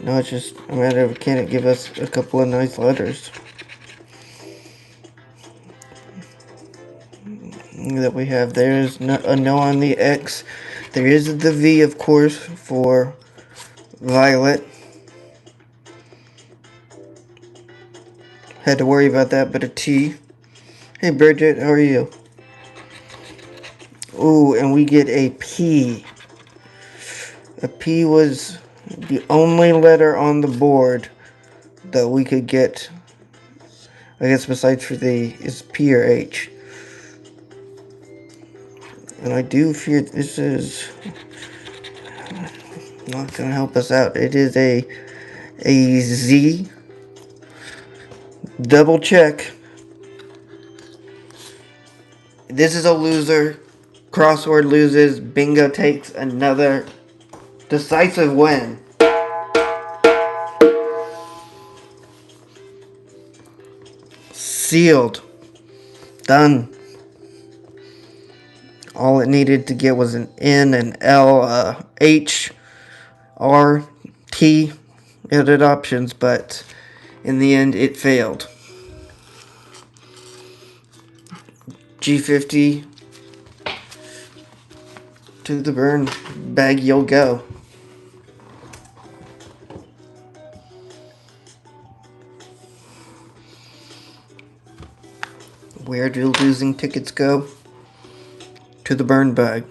No, it's just a matter of can it give us a couple of nice letters that we have. There's a no on the X. There is the V, of course, for violet. Had to worry about that, but a T. Hey, Bridget, how are you? Ooh, and we get a P. A P was the only letter on the board that we could get, I guess, besides for the is P or H. And I do fear this is not going to help us out. It is a Z. Double check. This is a loser. Crossword loses. Bingo takes another decisive win. Sealed. Done. All it needed to get was an N, an L, H, R, T. It had options, but in the end, it failed. G50 to the burn bag you'll go. Where do losing tickets go? To the burn bag.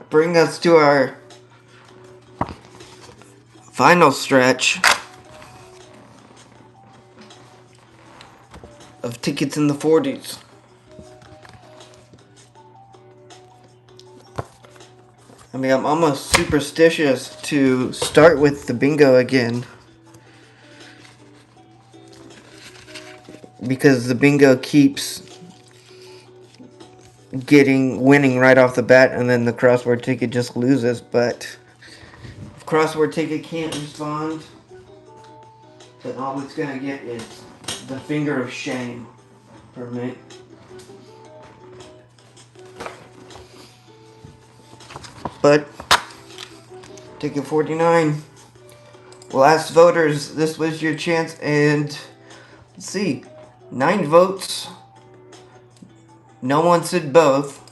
Bring us to our final stretch of tickets in the 40s. I mean, I'm almost superstitious to start with the bingo again, because the bingo keeps winning right off the bat, and then the crossword ticket just loses. But if crossword ticket can't respond, then all it's gonna get is the finger of shame from me. But ticket 49. Last voters, this was your chance, and let's see, 9 votes. No one said both.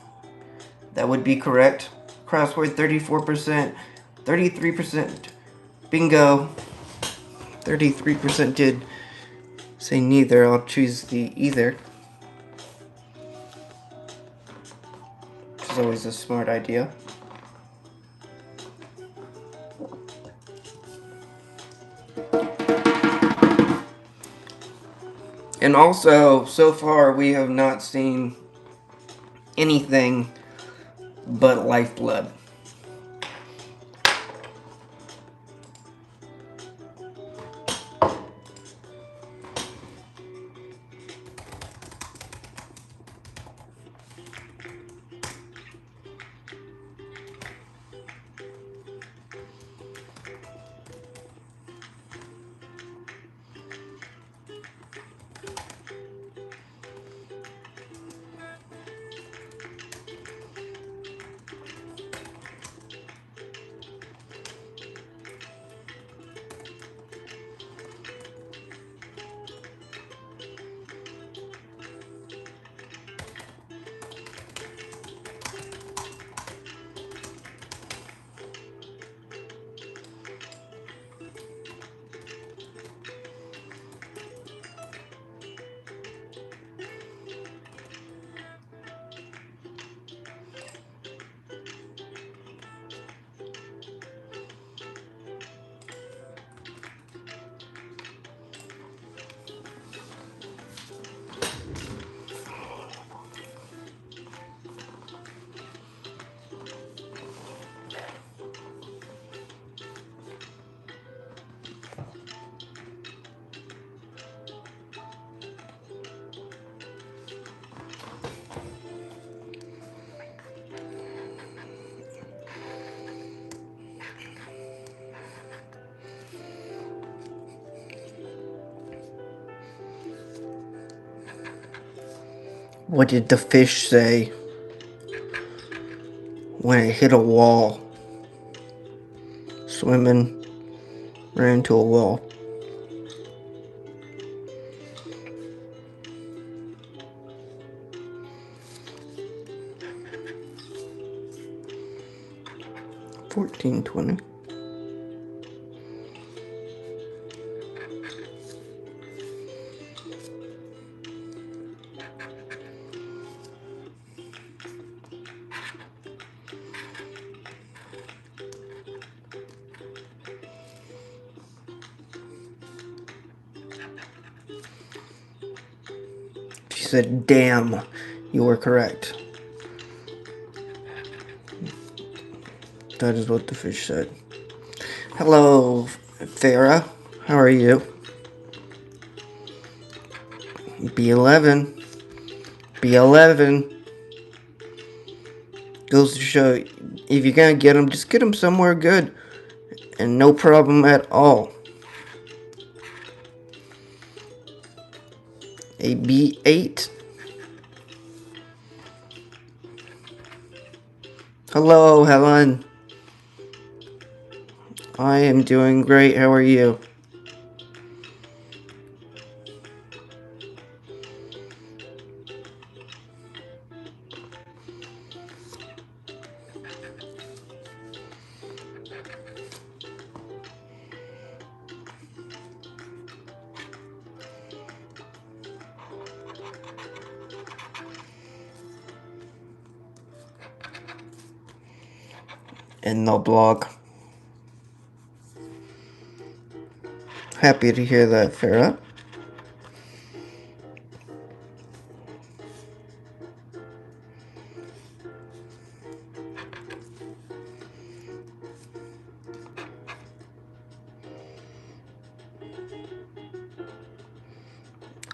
That would be correct. Crossword 34%, 33% bingo, 33% did say neither. I'll choose the either, which is always a smart idea. And also, so far, we have not seen anything but lifeblood. What did the fish say when it hit a wall? Swimming, ran into a wall. $14.20. She said, "Damn, you were correct." That is what the fish said. Hello, Farah. How are you? B11. B11. Goes to show, if you're gonna get them, just get them somewhere good. And no problem at all. A B8. Hello, Helen. I am doing great. How are you? And no blog. Happy to hear that, Farah.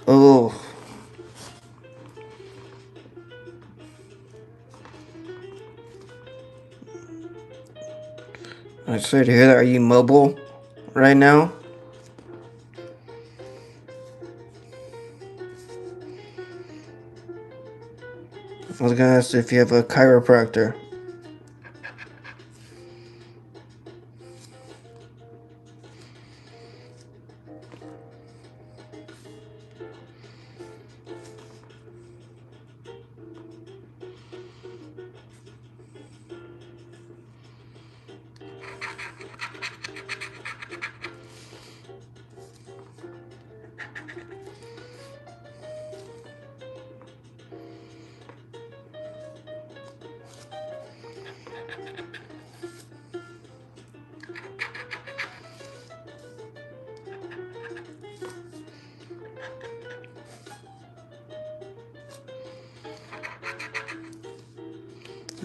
Oh. I'm sorry to hear that. Are you mobile right now? I was gonna ask if you have a chiropractor.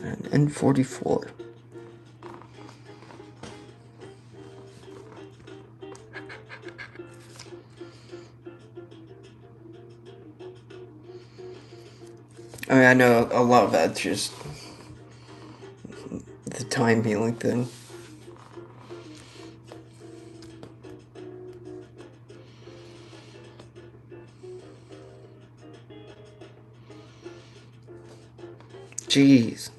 And N44. I mean, I know a lot of that's just the time healing thing. Jeez.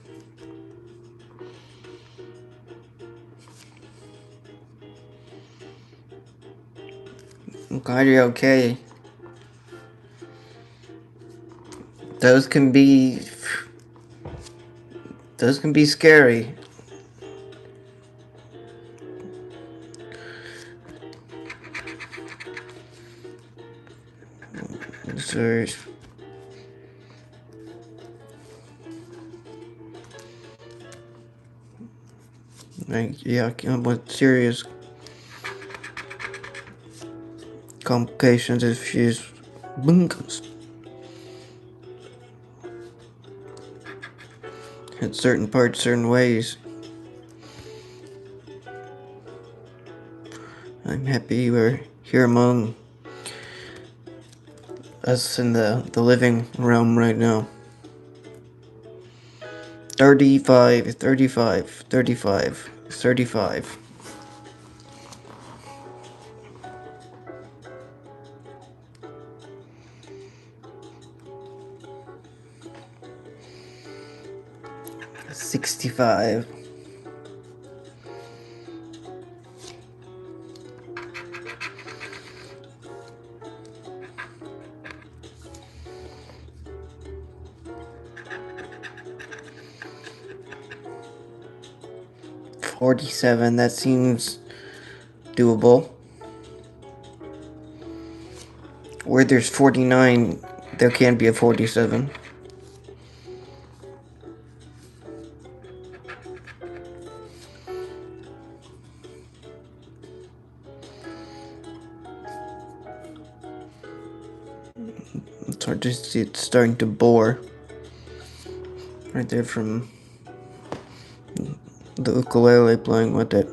I'm glad you're okay. Those can be scary. So, like, yeah, with serious complications if she's bungles. Hit certain parts certain ways. I'm happy you are here among us in the living realm right now. 35, 35, 35, 35. $65. 47, that seems doable. Where there's 49, there can be a 47. It's hard to see, it's starting to bore. Right there from the ukulele playing with it.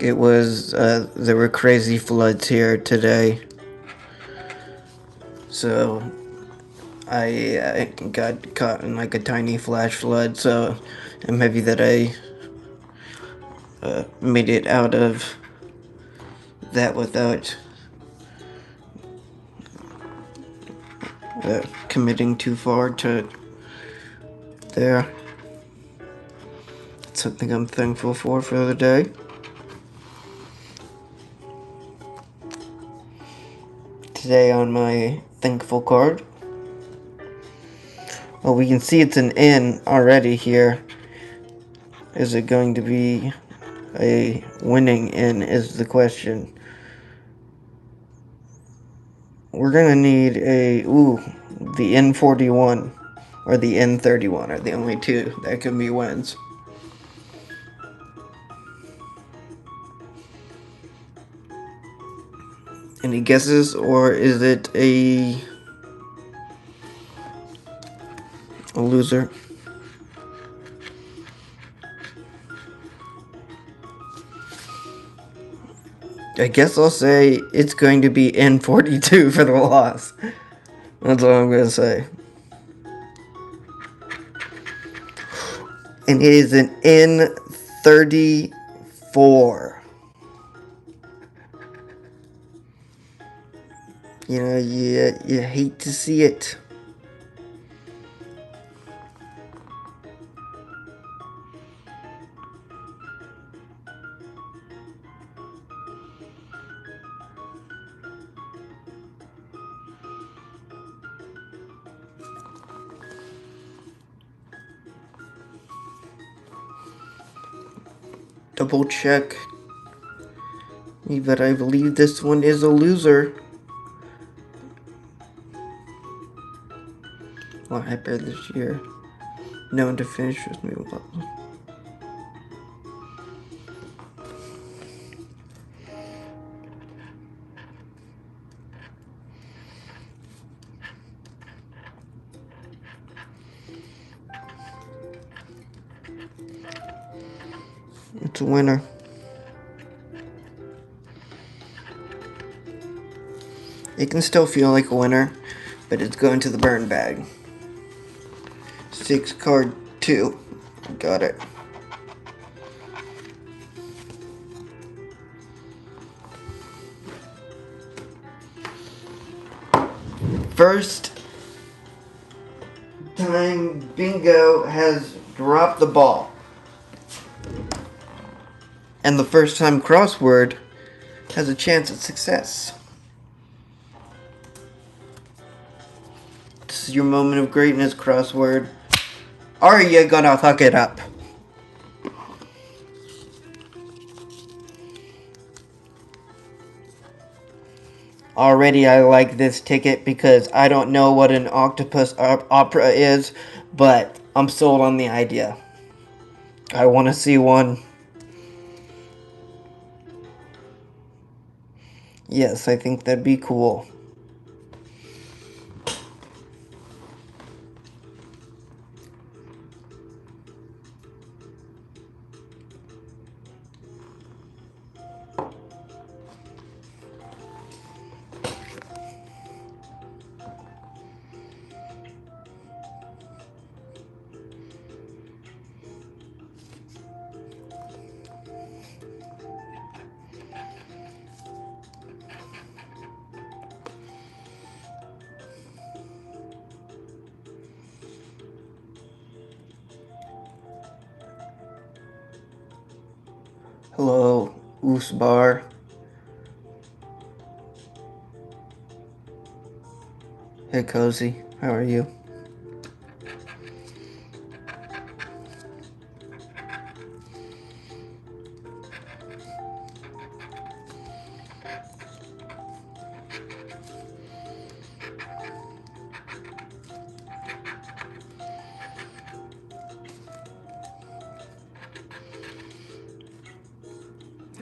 It was, there were crazy floods here today. So, I got caught in like a tiny flash flood, so I'm happy that I made it out of that without committing too far to there. It's something I'm thankful for the day. Today on my thankful card, well, we can see it's an N already here. Is it going to be a winning N is the question. We're gonna need the N41 or the N31 are the only two that could be wins. Any guesses, or is it a loser? I guess I'll say it's going to be N42 for the loss. That's all I'm going to say. And it is an N34. You know, you hate to see it. Double check. But I believe this one is a loser. What happened this year? Known to finish with new levels. It's a winner. It can still feel like a winner, but it's going to the burn bag. 6 card 2. Got it. First time Bingo has dropped the ball. And the first time Crossword has a chance at success. This is your moment of greatness, Crossword. Are you gonna fuck it up? Already I like this ticket because I don't know what an octopus opera is, but I'm sold on the idea. I want to see one. Yes, I think that'd be cool. Hello, Usbar. Hey, Cozy. How are you?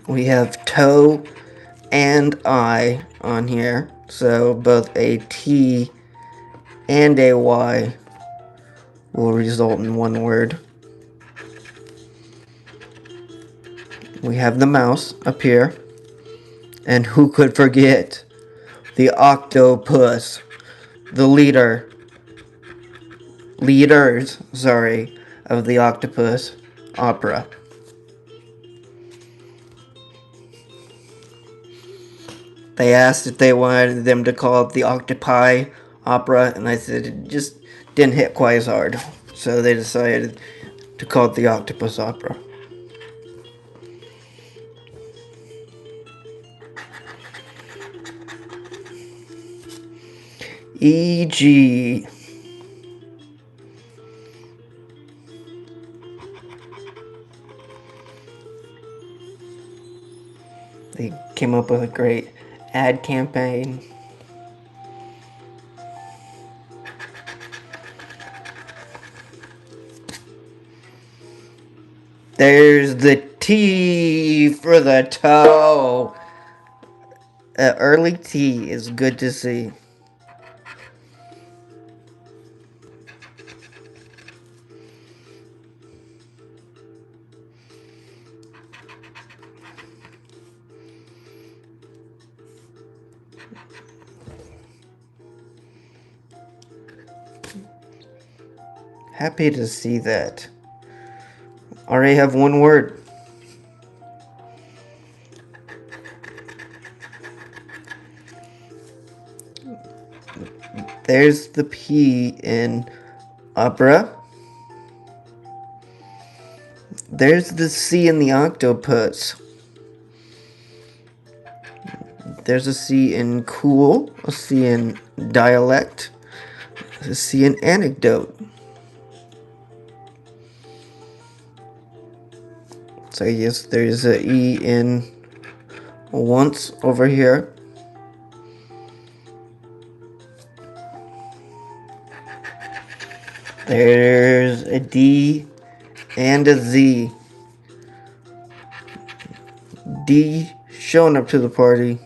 We have Toe and I on here, so both a T and a Y will result in one word. We have the mouse up here, and who could forget the octopus, the leaders, of the octopus opera. They asked if they wanted them to call it the Octopi Opera, and I said it just didn't hit quite as hard. So they decided to call it the Octopus Opera. E.G. They came up with a great ad campaign. There's the T for the toe. Early T is good to see. Happy to see that. Already have one word. There's the P in opera. There's the C in the octopus. There's a C in cool, a C in dialect, a C in anecdote. So yes, there's a E in once over here. There's a D and a Z. D showing up to the party.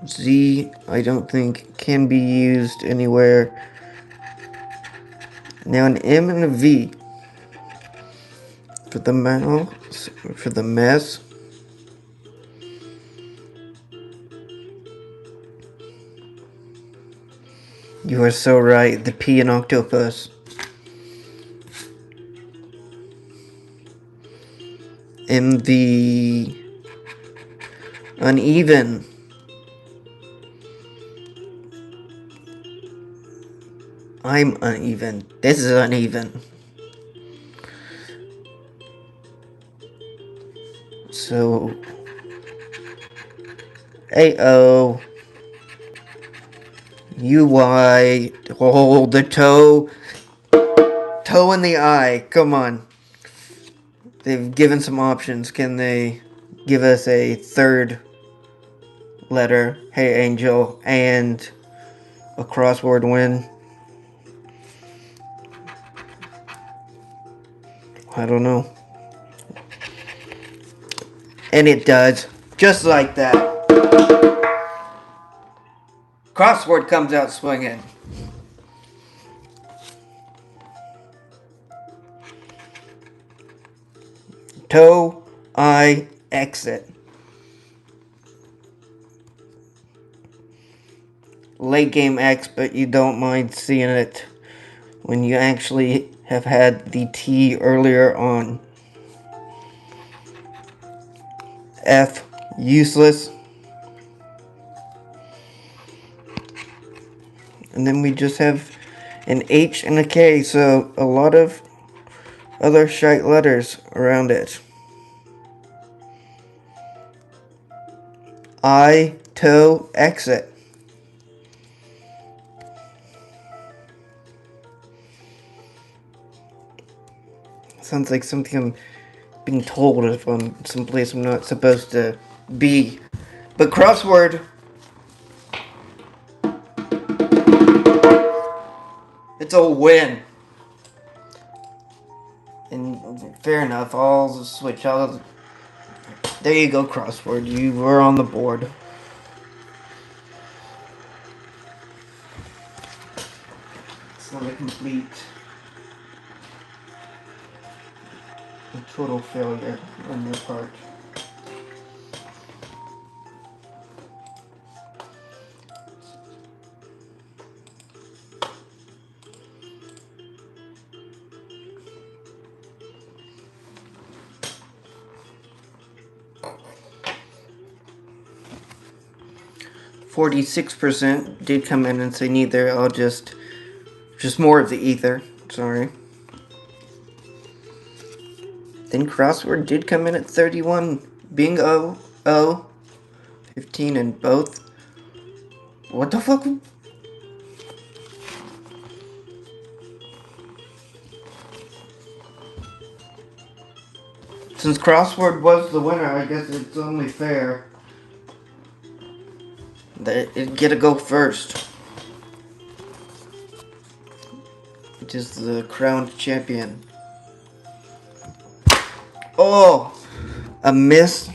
Z, I don't think can be used anywhere. Now an M and a V. For the mouse, for the mess. You are so right, the P in octopus. MV. Uneven. I'm uneven. This is uneven. So. AO. UI. Hold the toe. Toe in the eye. Come on. They've given some options. Can they give us a third letter? Hey, Angel. And a crossword win? I don't know. And it does. Just like that. Crossword comes out swinging. Toe, eye, exit. Late game X, but you don't mind seeing it when you actually have had the T earlier on. F, useless. And then we just have an H and a K, so a lot of other shite letters around it. I, toe, exit. Sounds like something I'm being told if I'm someplace I'm not supposed to be. But crossword, it's a win. And fair enough, I'll switch. There you go, crossword. You were on the board. It's not a complete total failure on your part. %46 did come in and say neither. I'll just more of the ether. Sorry. Then crossword did come in at 31. Bingo. 15 in both. What the fuck? Since crossword was the winner, I guess it's only fair that it get to go first, which is the crowned champion. Oh, a miss.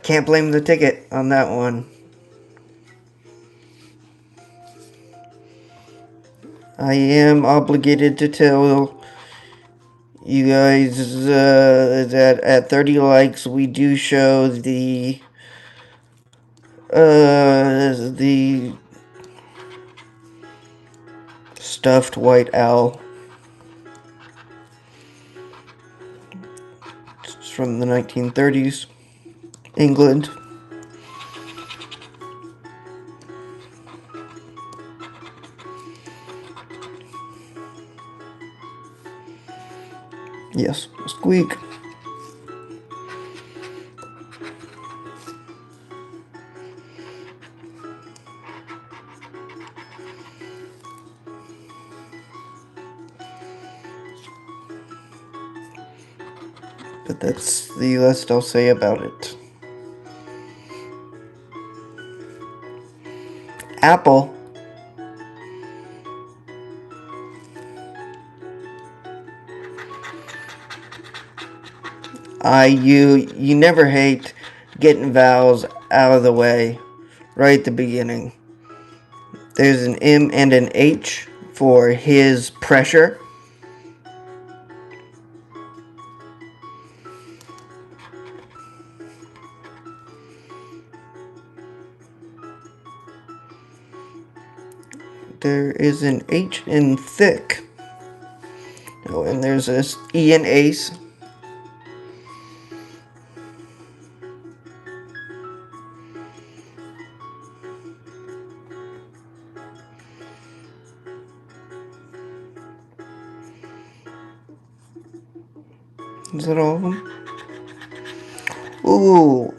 Can't blame the ticket on that one. I am obligated to tell you guys that at 30 likes, we do show the The stuffed white owl. It's from the 1930s, England. Yes, squeak. But that's the least I'll say about it. Apple. You never hate getting vowels out of the way right at the beginning. There's an M and an H for his pressure. There is an H in thick. Oh, and there's this E in ace. Is that all of them? Ooh.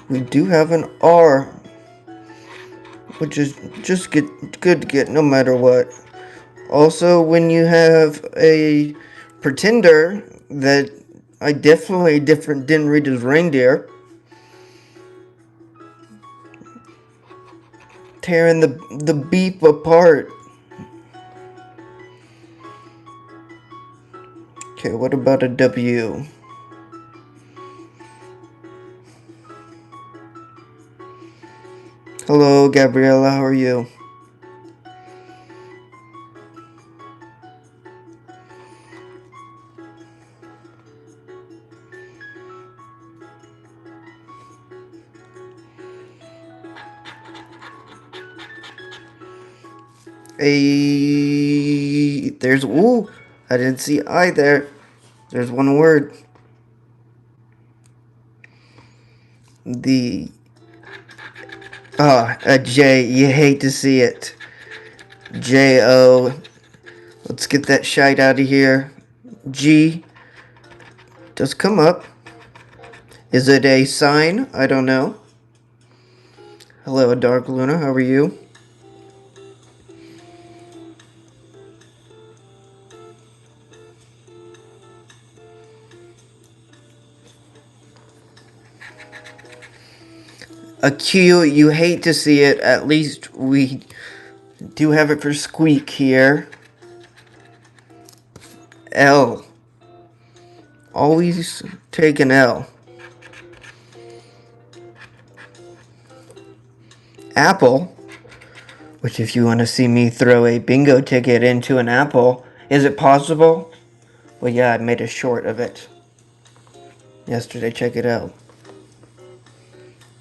We do have an R, which is just good to get no matter what. Also, when you have a pretender that I definitely didn't read as reindeer, tearing the beep apart. Okay, what about a W? Hello, Gabriella, how are you? There's, ooh, I didn't see I there. There's one word. A J, you hate to see it. J-O. Let's get that shite out of here. G does come up. Is it a sign? I don't know. Hello, Dark Luna, how are you? A Q, you hate to see it. At least we do have it for squeak here. L. Always take an L. Apple. Which if you want to see me throw a bingo ticket into an apple, is it possible? Well, yeah, I made a short of it yesterday. Check it out.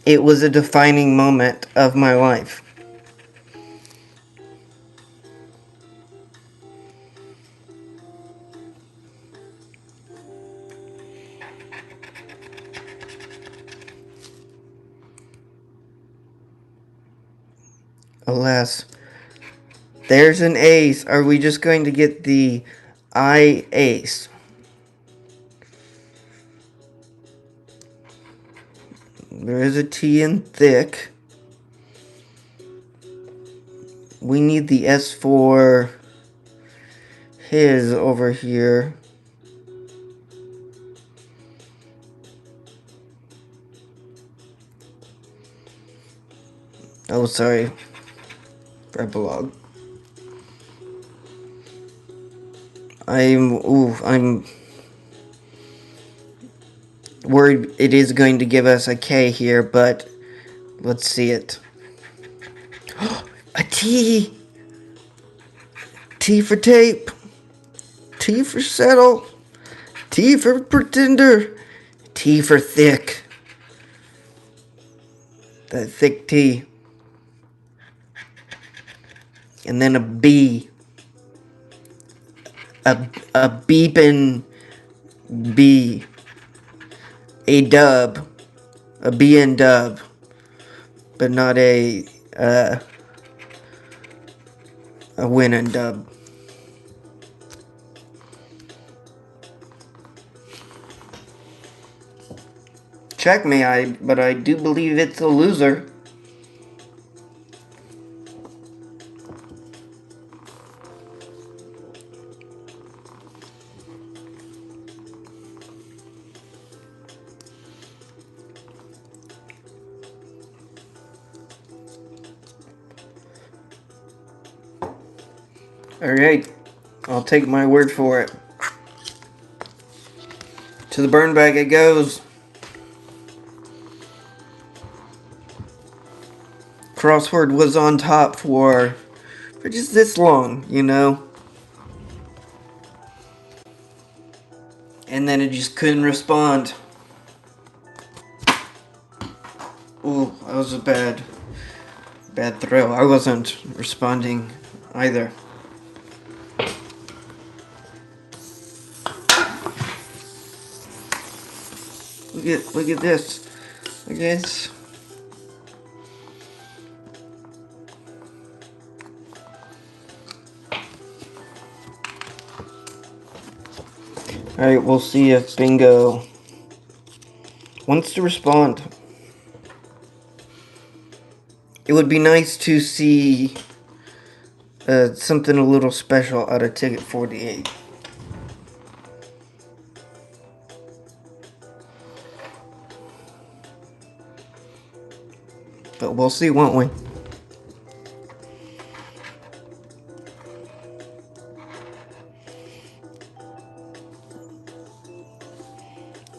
It was a defining moment of my life. Alas, there's an ace. Are we just going to get the I ace? There is a T in thick. We need the S for his over here. Oh, sorry. Epilogue. I'm worried it is going to give us a K here, but let's see it. A T! T for tape. T for settle. T for pretender. T for thick. the thick T, and then a B, a beepin' B, a dub, a B and dub, but not a win and dub. Check me, but I do believe it's a loser. Alright, I'll take my word for it. To the burn bag it goes. Crossword was on top for just this long, you know? And then it just couldn't respond. Ooh, that was a bad throw. I wasn't responding either. Look at this. Look at this. Alright, we'll see if Bingo wants to respond. It would be nice to see something a little special out of Ticket 48. But we'll see, won't we?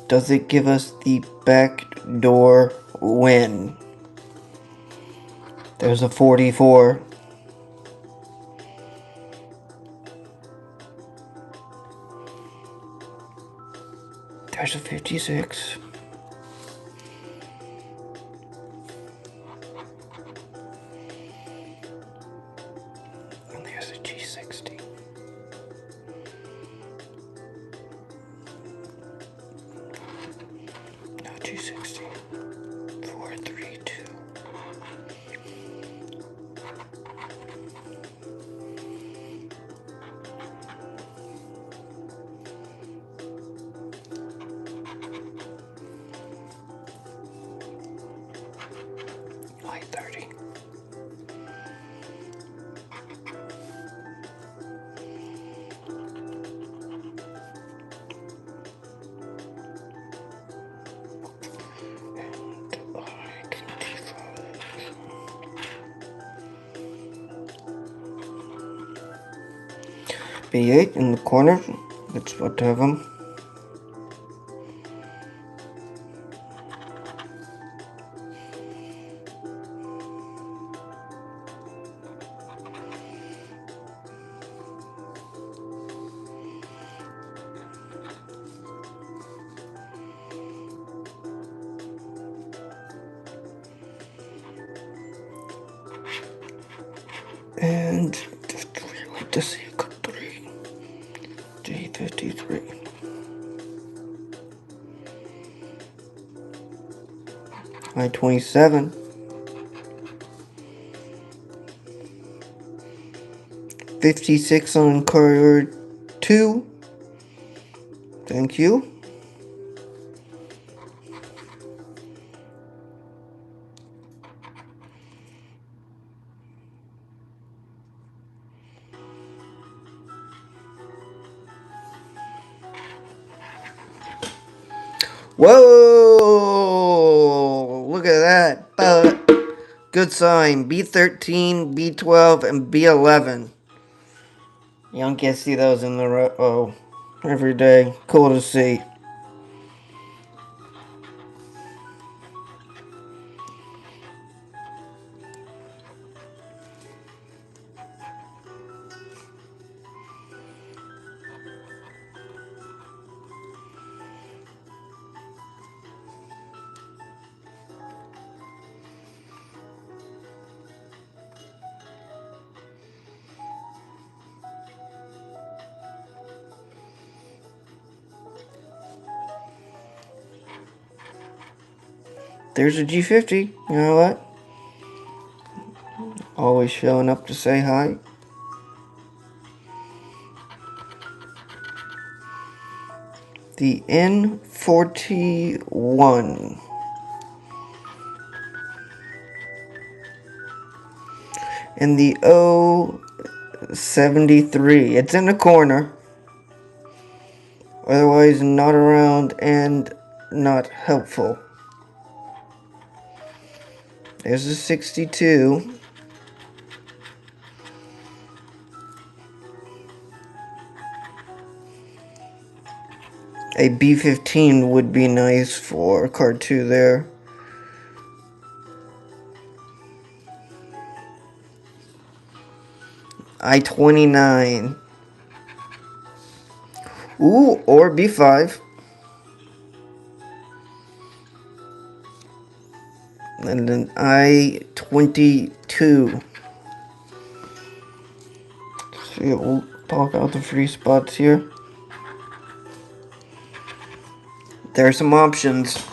Does it give us the backdoor win? There's a 44. There's a 56. And there's a G60. No G60. 4, 3, 2. Light 30. B8 in the corner. That's what of them. And just really like to see a cut 3. G53. I-27. 56 on card 2. Thank you. Whoa! Look at that. Good sign. B13, B12, and B11. You don't get to see those in the row every day. Cool to see. There's a G50. You know what? Always showing up to say hi. The N41. And the O73. It's in the corner. Otherwise not around and not helpful. There's a 62. A B15 would be nice for card 2 there. I-29. Ooh, or B5. And then I-22. So yeah, we'll talk out the free spots here. There are some options.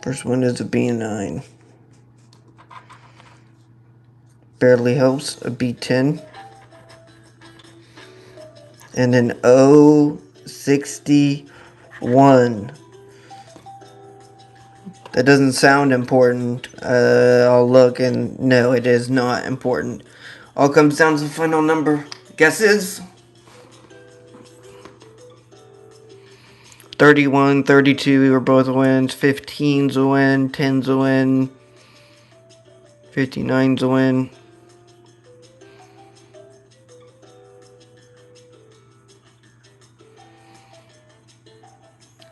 First one is a B9. Barely helps, a B10. And an O61. That doesn't sound important. I'll look and no, it is not important. All comes down to the final number. Guesses? 31, 32 are both wins. 15's a win. 10's a win. 59's a win.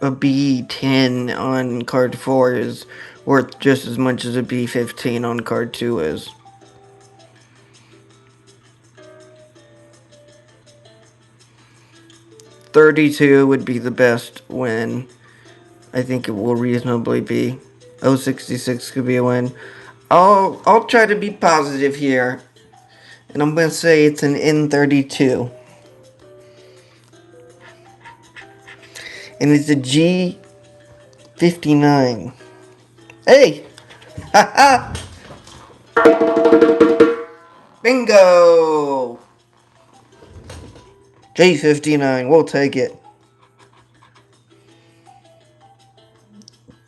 A B10 on card 4 is worth just as much as a B15 on card 2 is. $32 would be the best win. I think it will reasonably be. 066 could be a win. I'll try to be positive here. And I'm gonna say it's an N32. And it's a G59. Hey! Ha ha! Bingo! G59, we'll take it.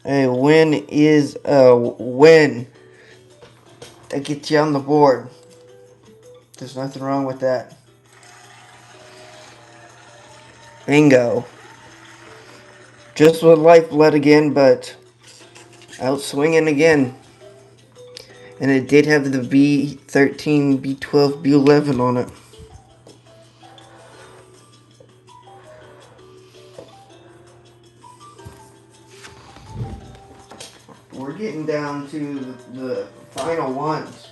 A win is a win. That gets you on the board. There's nothing wrong with that. Bingo. Just with lifeblood again, but out swinging again. And it did have the B13, B12, B11 on it. We're getting down to the final ones.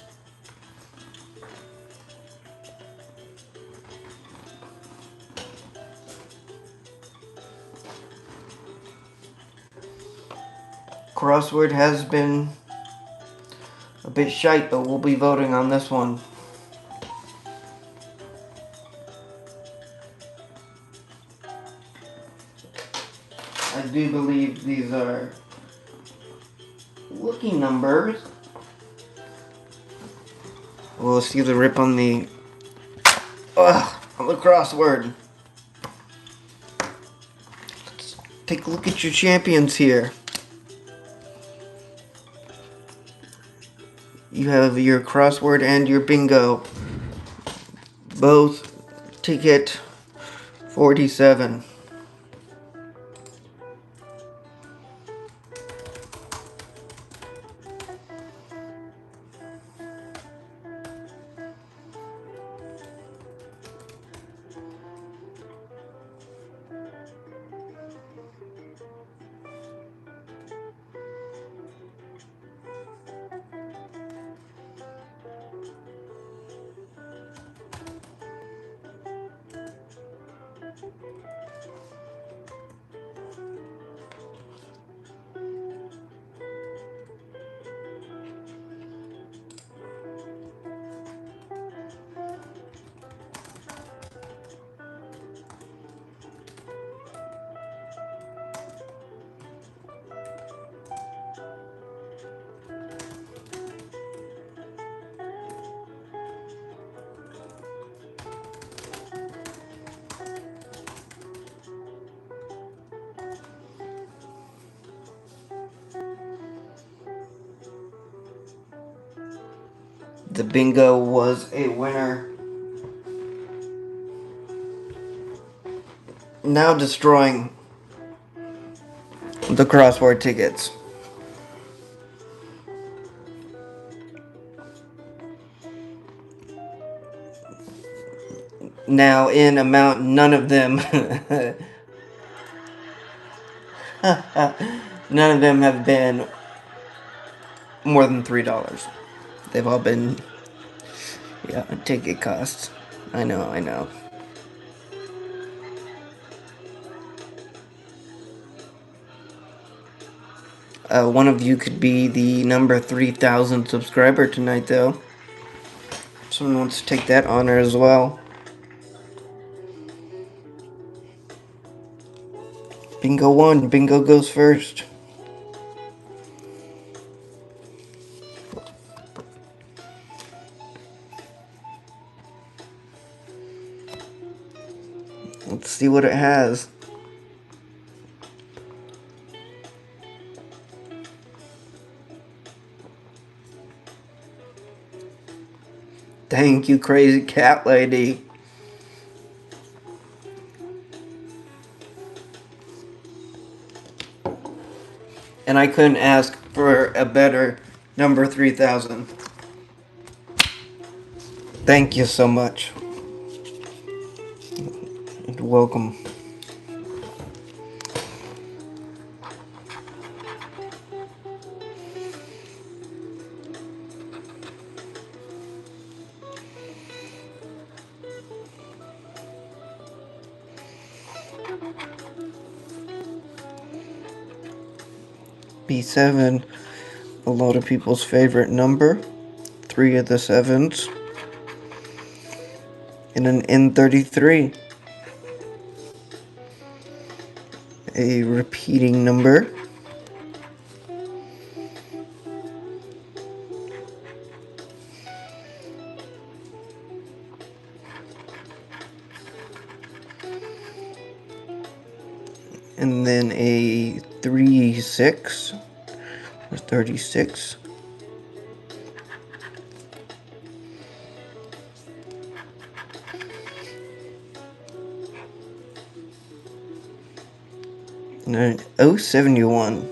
Crossword has been a bit shite, but we'll be voting on this one. I do believe these are lucky numbers. We'll see the rip on the crossword. Let's take a look at your champions here. You have your crossword and your bingo. Both ticket 47. The bingo was a winner. Now destroying the crossword tickets. Now in amount, none of them none of them have been more than $3. They've all been, yeah, ticket costs. I know. One of you could be the number 3,000 subscriber tonight, though. Someone wants to take that honor as well. Bingo won. Bingo goes first. Let's see what it has. Thank you, crazy cat lady. And I couldn't ask for a better number 3,000. Thank you so much. And welcome. B7, a lot of people's favorite number. 3 of the 7s. And an N33. A repeating number. And then a 36 or 36. And an 071.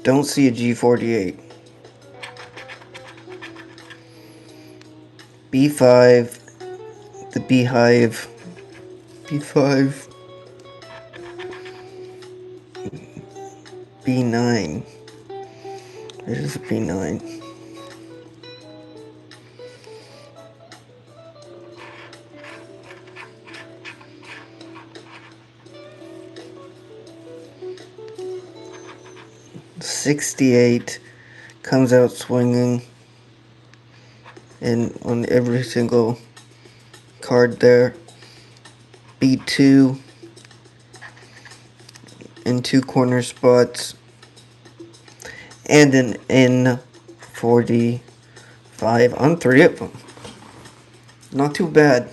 Don't see a G48. B5, the beehive, B5, B9, there's a B9, '68 comes out swinging, and on every single card there, B2 in 2 corner spots, and an N45 on 3 of them. Not too bad.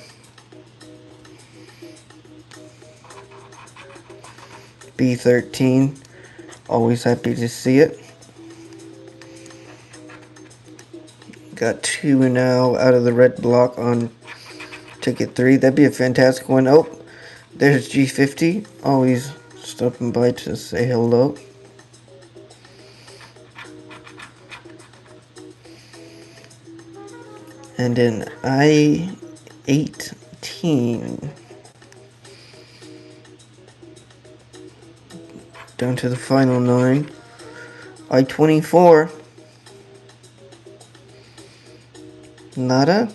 B13, always happy to see it. Got 2 now out of the red block on ticket 3. That'd be a fantastic one. Oh, there's G50. Always stopping by to say hello. And an I-18. Down to the final 9. I-24. Nada.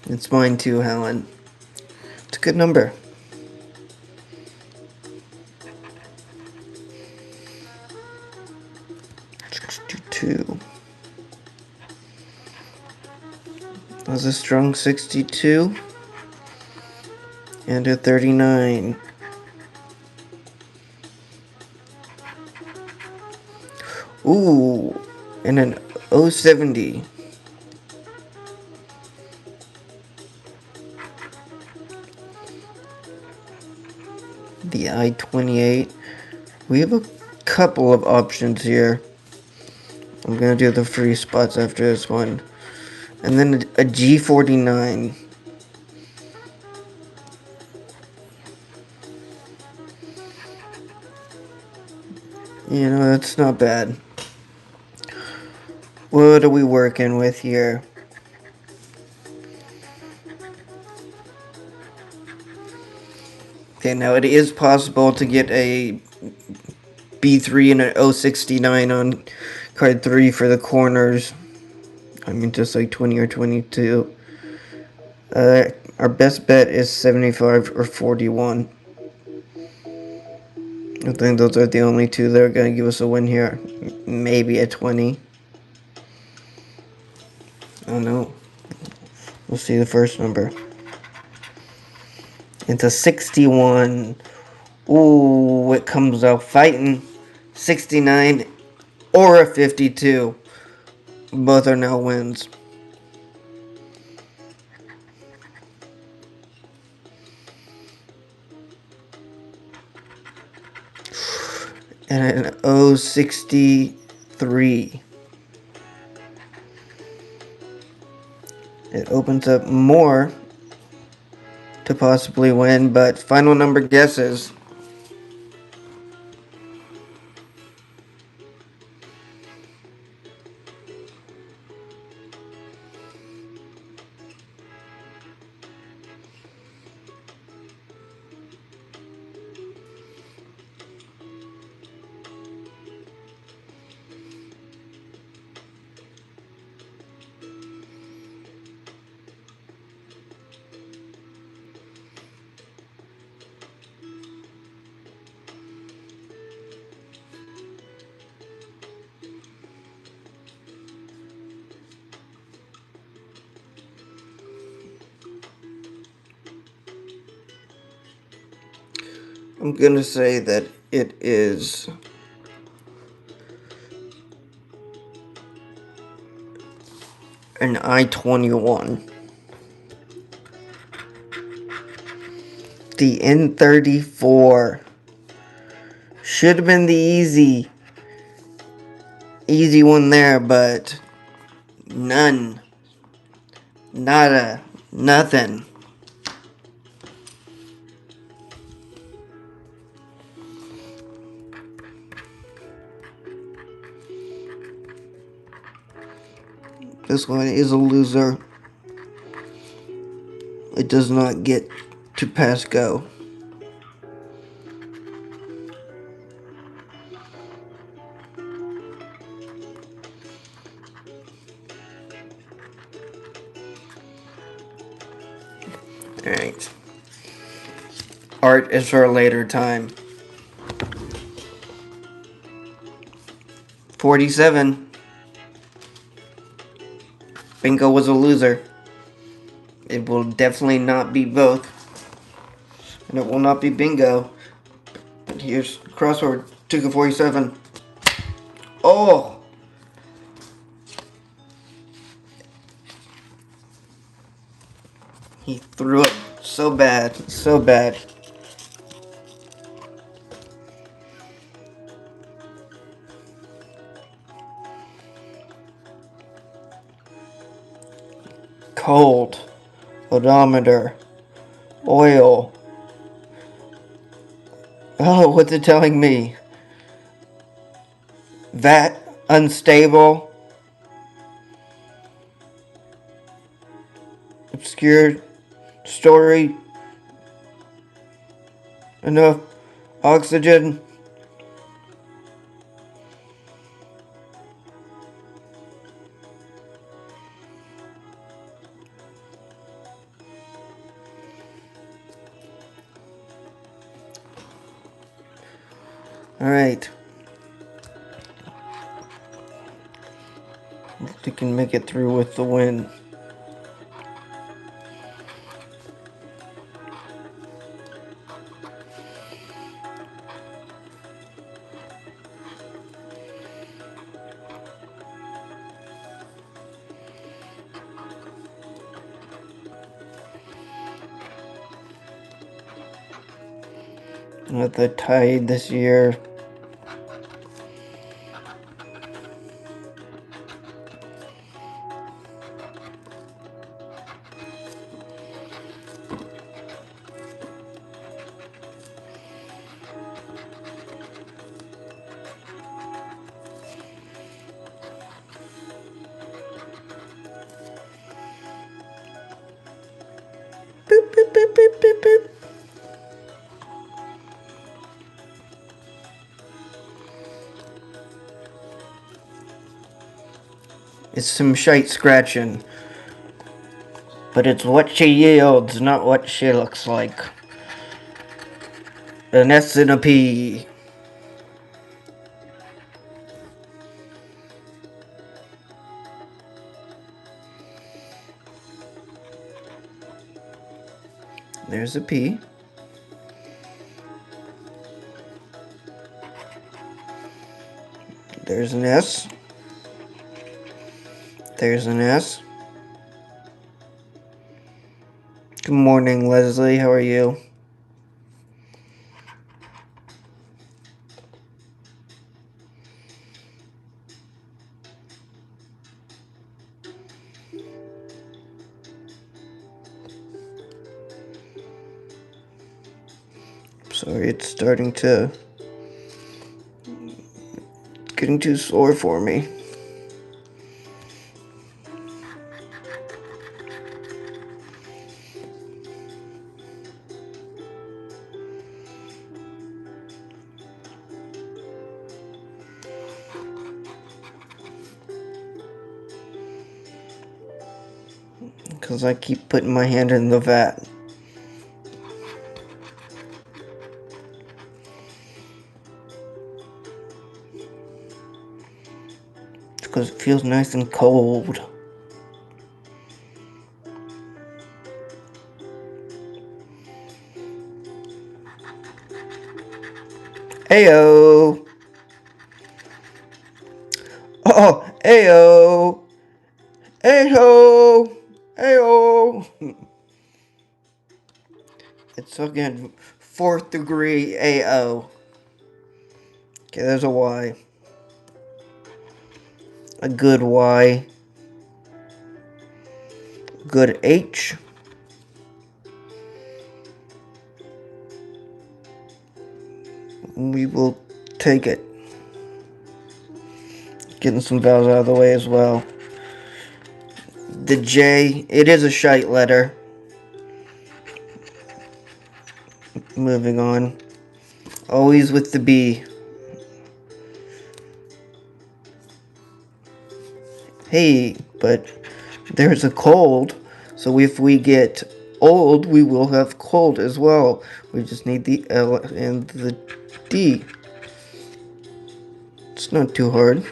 It's mine too, Helen. It's a good number. '62. That was a strong 62. And a 39. Ooh, and an 070. The I-28. We have a couple of options here. I'm gonna do the free spots after this one. And then a G49. You know, that's not bad. What are we working with here? Okay, now it is possible to get a B3 and an 069 on card 3 for the corners. I mean, just like 20 or 22. Our best bet is 75 or 41. I think those are the only two that are going to give us a win here. Maybe a 20. I don't know. We'll see the first number. It's a 61. Ooh, it comes out fighting. 69 or a 52. Both are now wins. And an 063. It opens up more to possibly win, but final number guesses. I'm gonna say that it is an I-21. The N34 should have been the easy one there, but none, nada, nothing. This one is a loser. It does not get to pass go. Alright. Art is for a later time. 47. Bingo was a loser. It will definitely not be both. And it will not be bingo. But here's Crossword. Took a 47. Oh! He threw it so bad. So bad. Cold. Odometer. Oil. Oh, what's it telling me? That unstable. Obscure story. Enough oxygen. Alright. They can make it through with the win. with the Tide this year. Boop, boop, boop, boop, boop, boop. It's some shite scratching. But it's what she yields, not what she looks like. An S and a P. There's a P. There's an S. There's an S. Good morning, Leslie. How are you? Sorry, it's starting to... getting too sore for me. Because I keep putting my hand in the vat. Because it feels nice and cold. Ayo! Oh, ayo! Ayo! Ayo! It's again 4th degree AO. Okay, there's a Y. A good Y. Good H. We will take it. Getting some vowels out of the way as well. The J, it is a shite letter. Moving on. Always with the B. Hey, but there's a cold, so if we get old, we will have cold as well. We just need the L and the D. It's not too hard.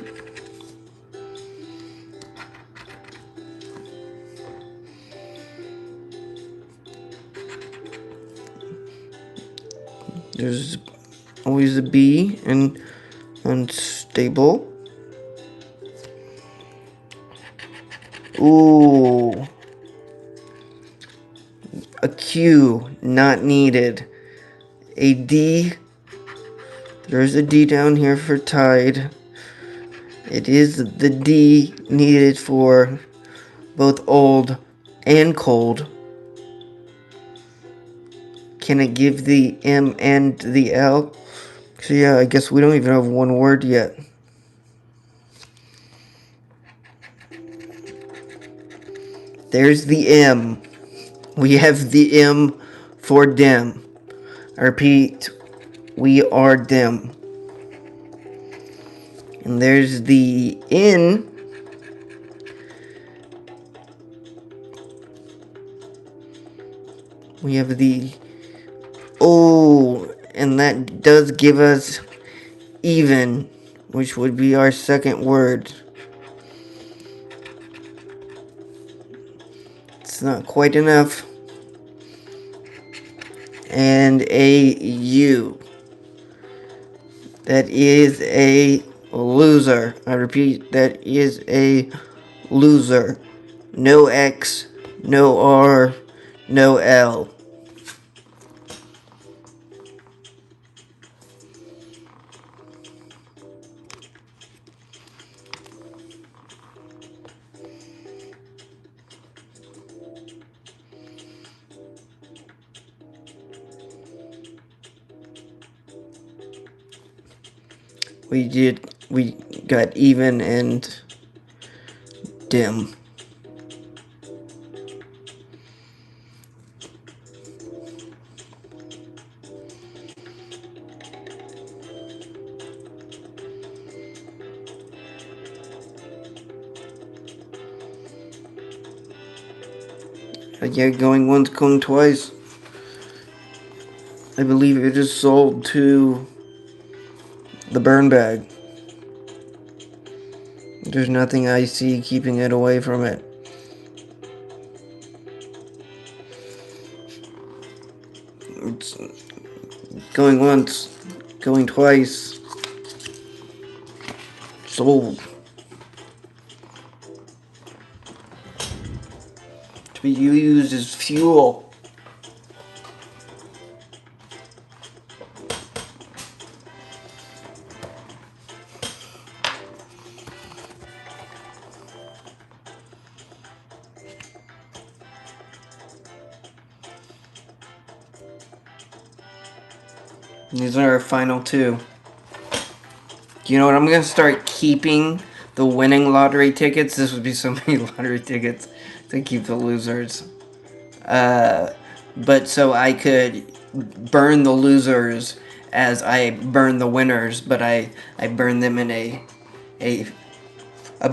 There's always a B and unstable. Ooh. A Q, not needed. A D. There's a D down here for Tide. It is the D needed for both old and cold. Can it give the M and the L? So yeah, I guess we don't even have one word yet. There's the M. We have the M for dim. I repeat, we are dim. And there's the N. We have the O, and that does give us even, which would be our second word. It's not quite enough. And a U. That is a loser. I repeat, that is a loser. No X, no R, no L. We got even and dim. Yeah, going once, going twice. I believe it is sold to the burn bag. There's nothing I see keeping it away from it. It's going once, going twice. Sold. To be used as fuel. These are our final two. You know what? I'm gonna start keeping the winning lottery tickets. This would be so many lottery tickets to keep the losers. But so I could burn the losers as I burn the winners, but I burn them in a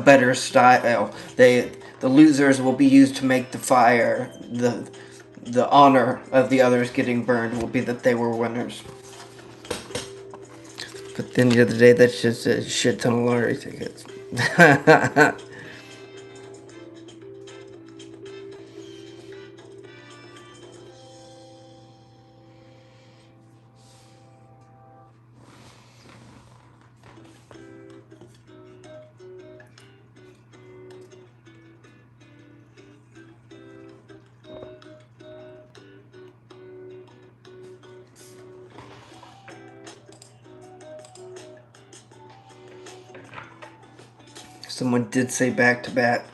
better style. The losers will be used to make the fire. The honor of the others getting burned will be that they were winners. But at the end of the day, that's just a shit ton of lottery tickets. Someone did say back to back.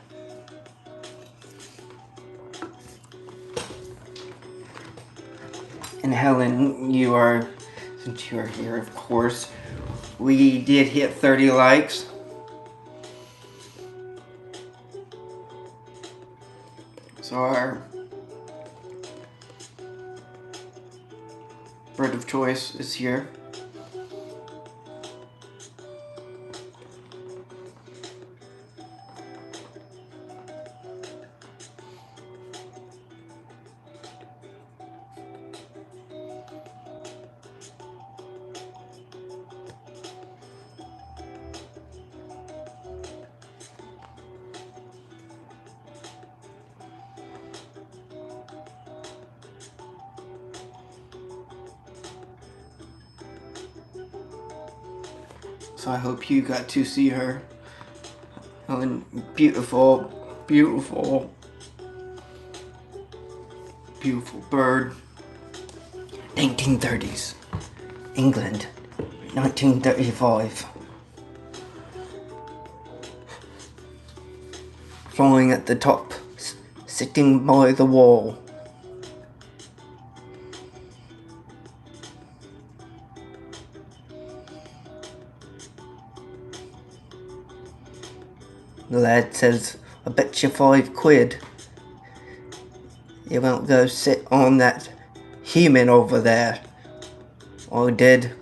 And Helen, since you are here, of course, we did hit 30 likes. So our bird of choice is here. So I hope you got to see her. Helen, beautiful, beautiful, beautiful bird. 1930s, England, 1935. Flying at the top, sitting by the wall. The lad says, I bet you £5 you won't go sit on that human over there. I did.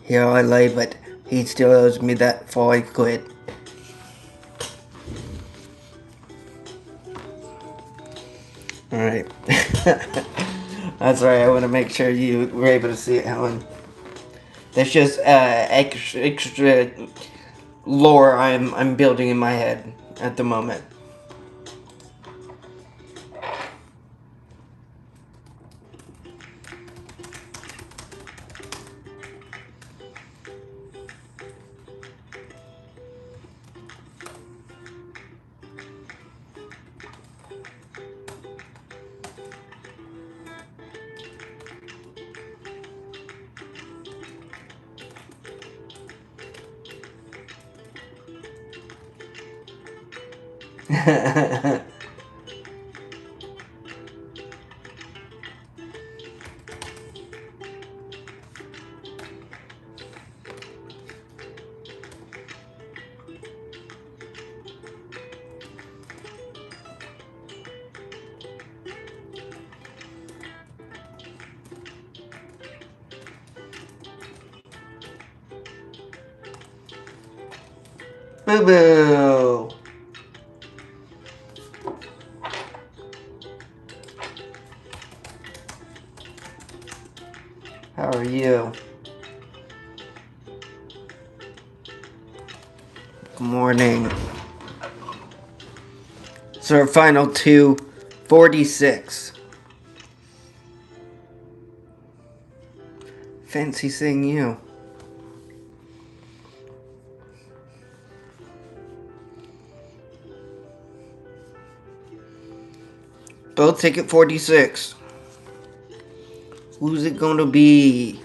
Here I lay, but he still owes me that £5. Alright. That's right, I want to make sure you were able to see it, Helen. There's just extra lore I'm building in my head at the moment. Boo boo! How are you? Good morning. So our final 246. Fancy seeing you. Both ticket 46. Who's it gonna be?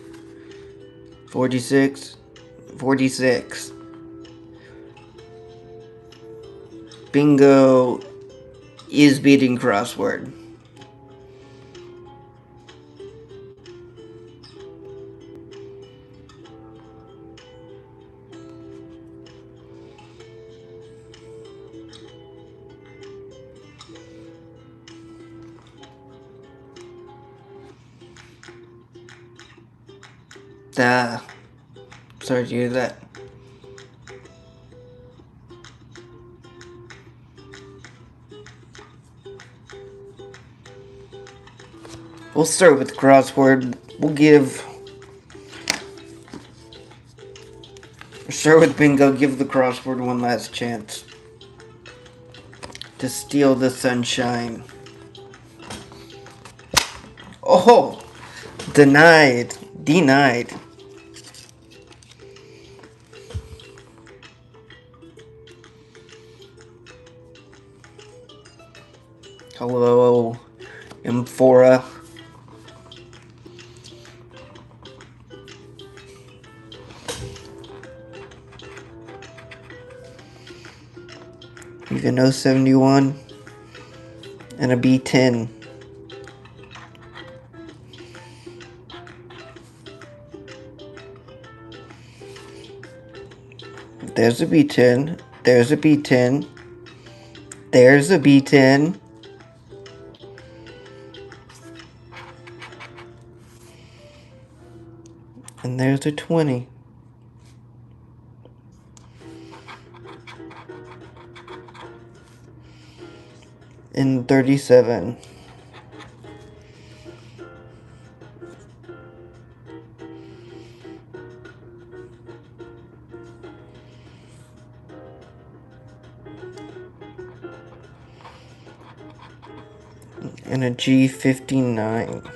46? 46. Bingo is beating Crossword. Sorry to hear that. We'll start with Crossword. Start with Bingo. Give the Crossword one last chance to steal the sunshine. Oh! Denied. Denied. Hello, Amphora. You can know 71 and a B10. There's a B10. There's a B10. There's a B10. And there's a 20. And 37. And a G59.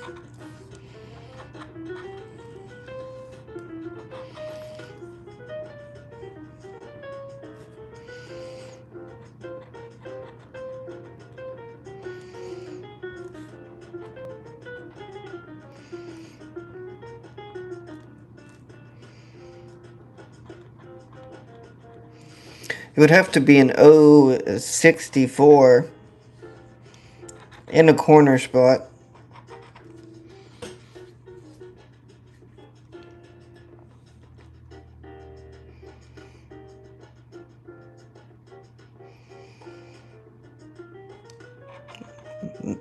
It would have to be an 064 in a corner spot.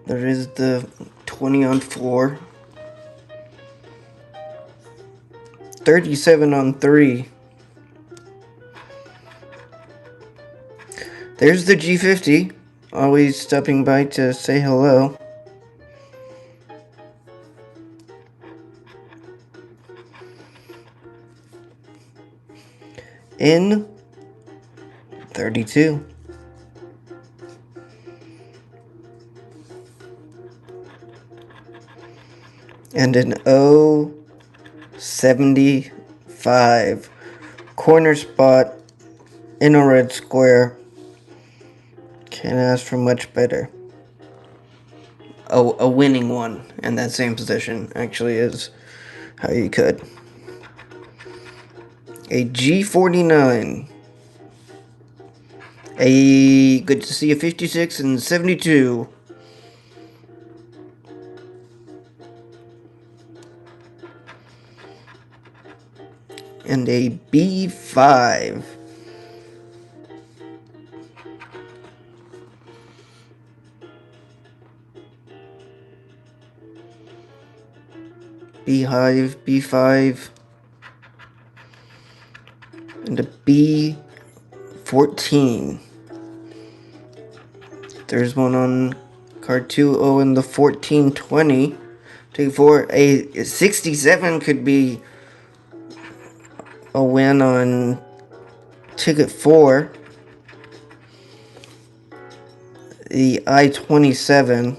There is the 20 on 4. 37 on 3. There's the G50, always stopping by to say hello. In 32. And an 075 corner spot in a red square. Can't ask for much better. Oh, a winning one in that same position actually is how you could. A G49. Good to see a 56 and 72. And a B5. Beehive, B5, and a B49. 14. There's one on card 2. Oh, and the 1420. Take 4. A 67 could be a win on ticket 4. The I-27.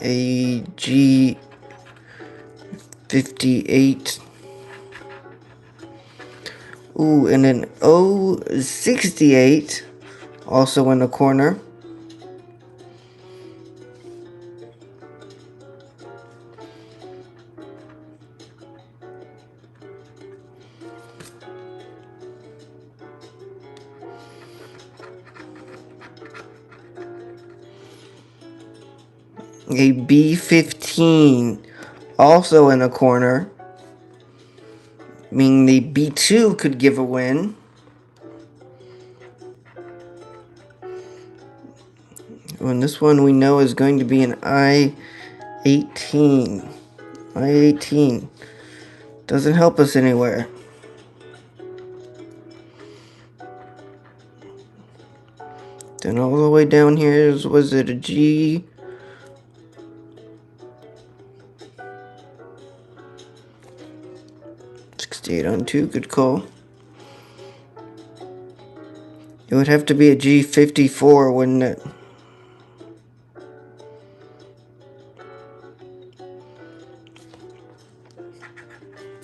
A G58. Ooh, and an O68 also in the corner. A B15 also in a corner, meaning the B2 could give a win. And this one we know is going to be an I-18. I-18 doesn't help us anywhere. Then all the way down here was it a G? 68 on 2, good call. It would have to be a G54, wouldn't it?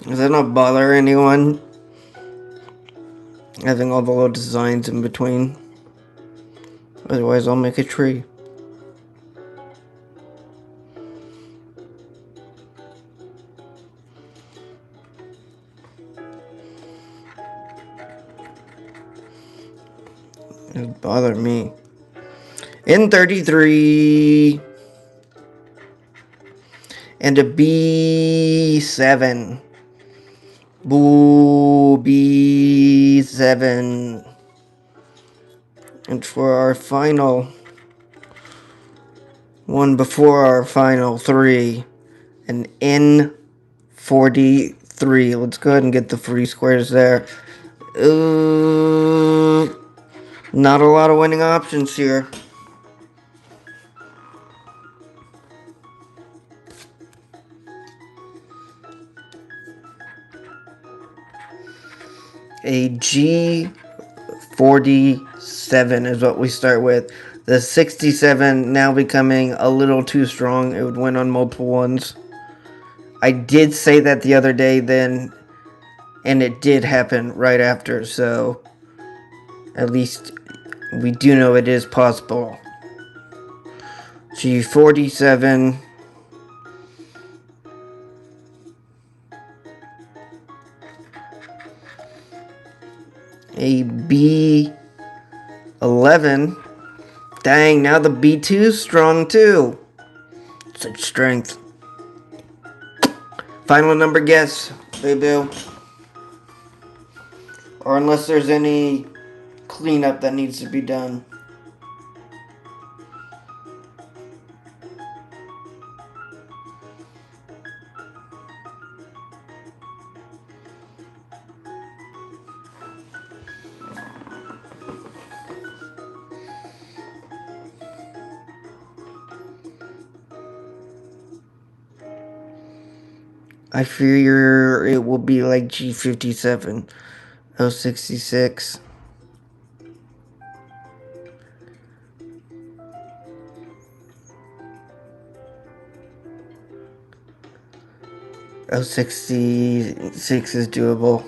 Does that not bother anyone? Having all the little designs in between. Otherwise, I'll make a tree. It would bother me. In 33. And a B7. Boo, B7. And for our final one before our final 3, an N43. Let's go ahead and get the free squares there. Not a lot of winning options here. A G47 is what we start with. The 67 now becoming a little too strong. It would win on multiple ones. I did say that the other day then, and it did happen right after, so at least we do know it is possible. G47. A B11. Dang, now the B2's strong too. Such strength. Final number guess, baby. Or unless there's any cleanup that needs to be done. I fear it will be like G57, 066. Oh, 66 is doable.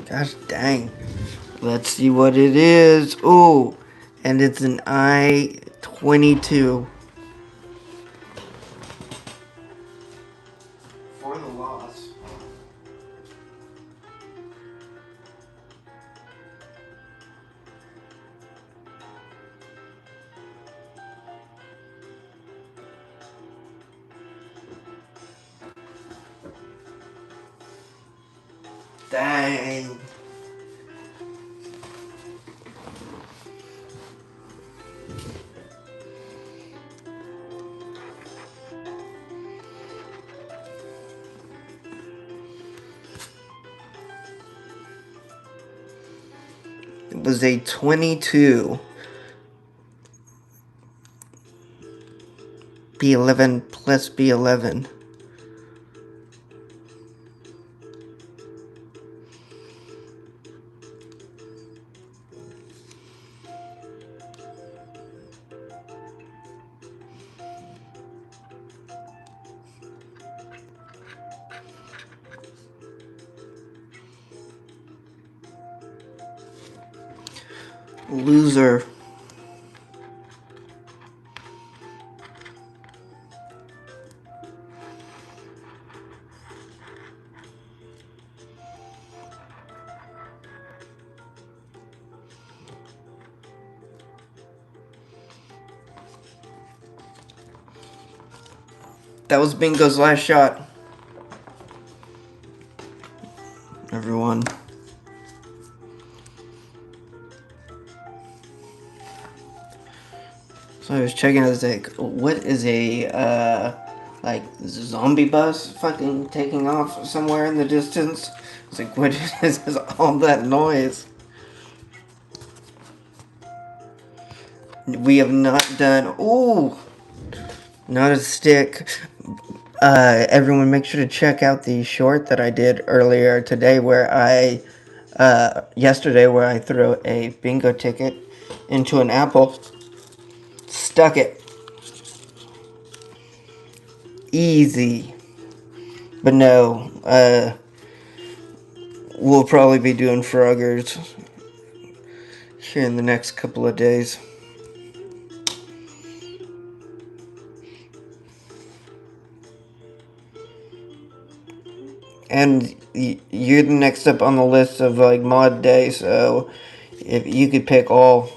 Gosh dang. Let's see what it is. Ooh, and it's an I-22. For the loss. Dang. was a 22. B11 plus B11. Loser. That was Bingo's last shot. Everyone. So I was checking, I was like, what is a, like, zombie bus fucking taking off somewhere in the distance? It's like, what is all that noise? We have not done, ooh, not a stick. Everyone make sure to check out the short that I did earlier today where yesterday where I threw a bingo ticket into an apple, stuck it. Easy. But no, we'll probably be doing Froggers here in the next couple of days. And you're the next up on the list of like mod day, so if you could pick all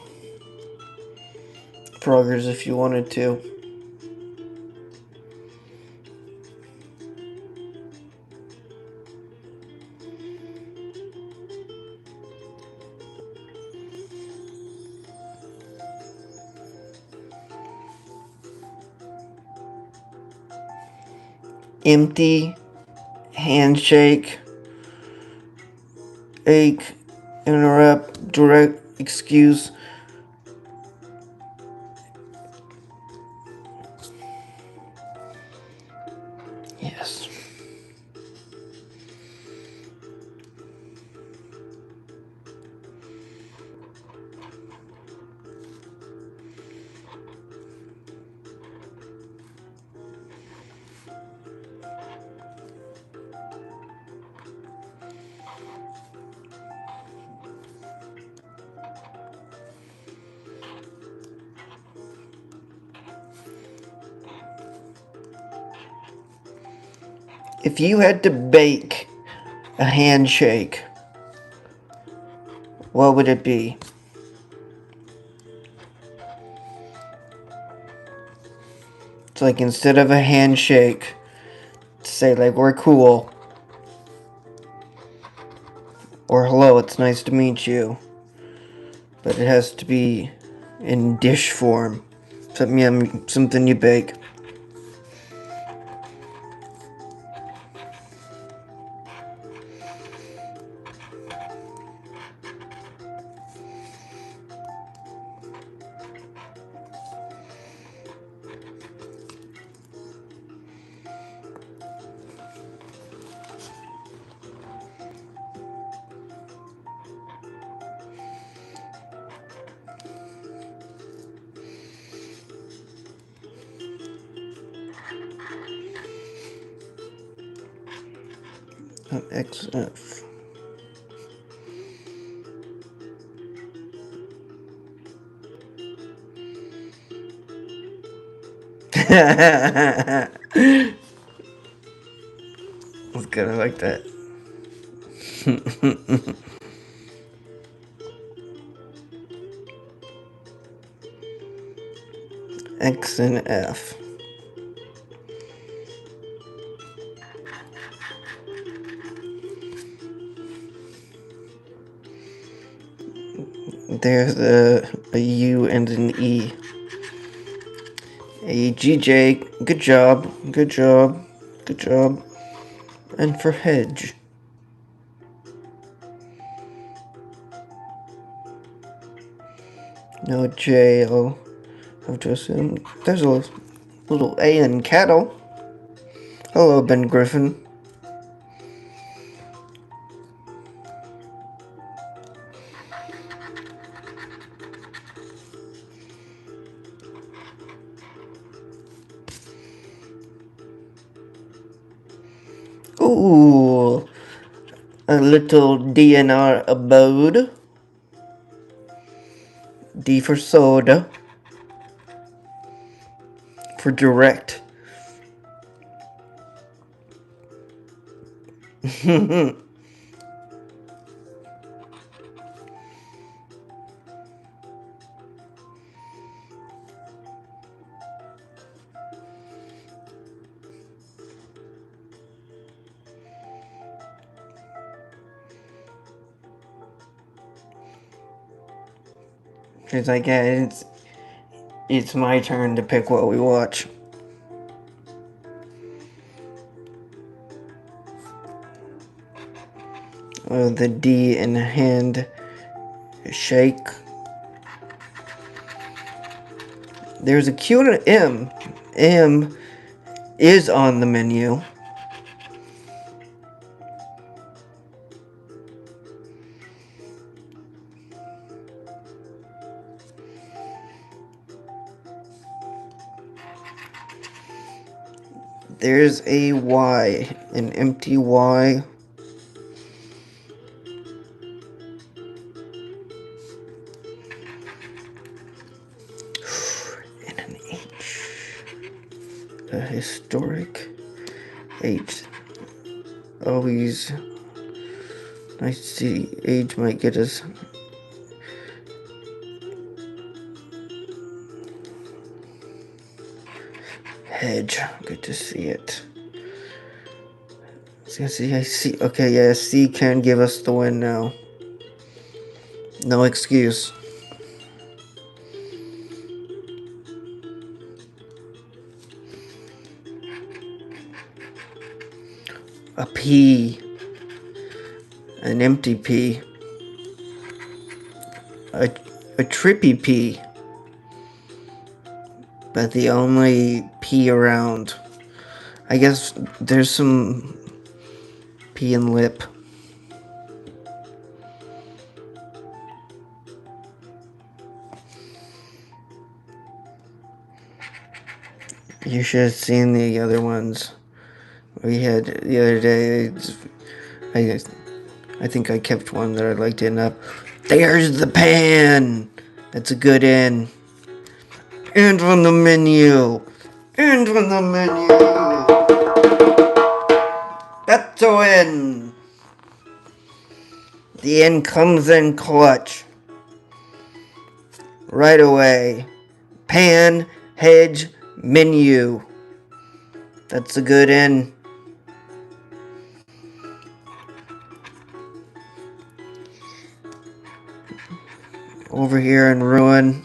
Froggers if you wanted to. Empty, handshake, ache, interrupt, direct, excuse. Yes. If you had to bake a handshake, what would it be? It's like instead of a handshake, say like we're cool. Or hello, it's nice to meet you. But it has to be in dish form. Something you bake. XF. That's good, I like that. X and F. There's a U and an E. A GJ. Good job. Good job. Good job. And for hedge. No J. I'll have to assume there's a little A in cattle. Hello, Ben Griffin. Ooh, a little DNR abode. D for soda. For direct. It's like, yeah, it's my turn to pick what we watch. Oh, the D in hand shake. There's a Q and an M. M is on the menu. There's a Y, an empty Y. And an H. A historic H. Always nice to see age might get us. Hedge. Good to see it. I see. Okay, yeah, C can give us the win now. No excuse. A P. An empty P. A trippy P. But the only P around. I guess there's some P and lip. You should have seen the other ones we had the other day. I think I kept one that I liked enough. There's the pan. That's a good in. And on the menu. And on the menu. That's a win. The end comes in clutch. Right away. Pan, hedge, menu. That's a good in. Over here in ruin.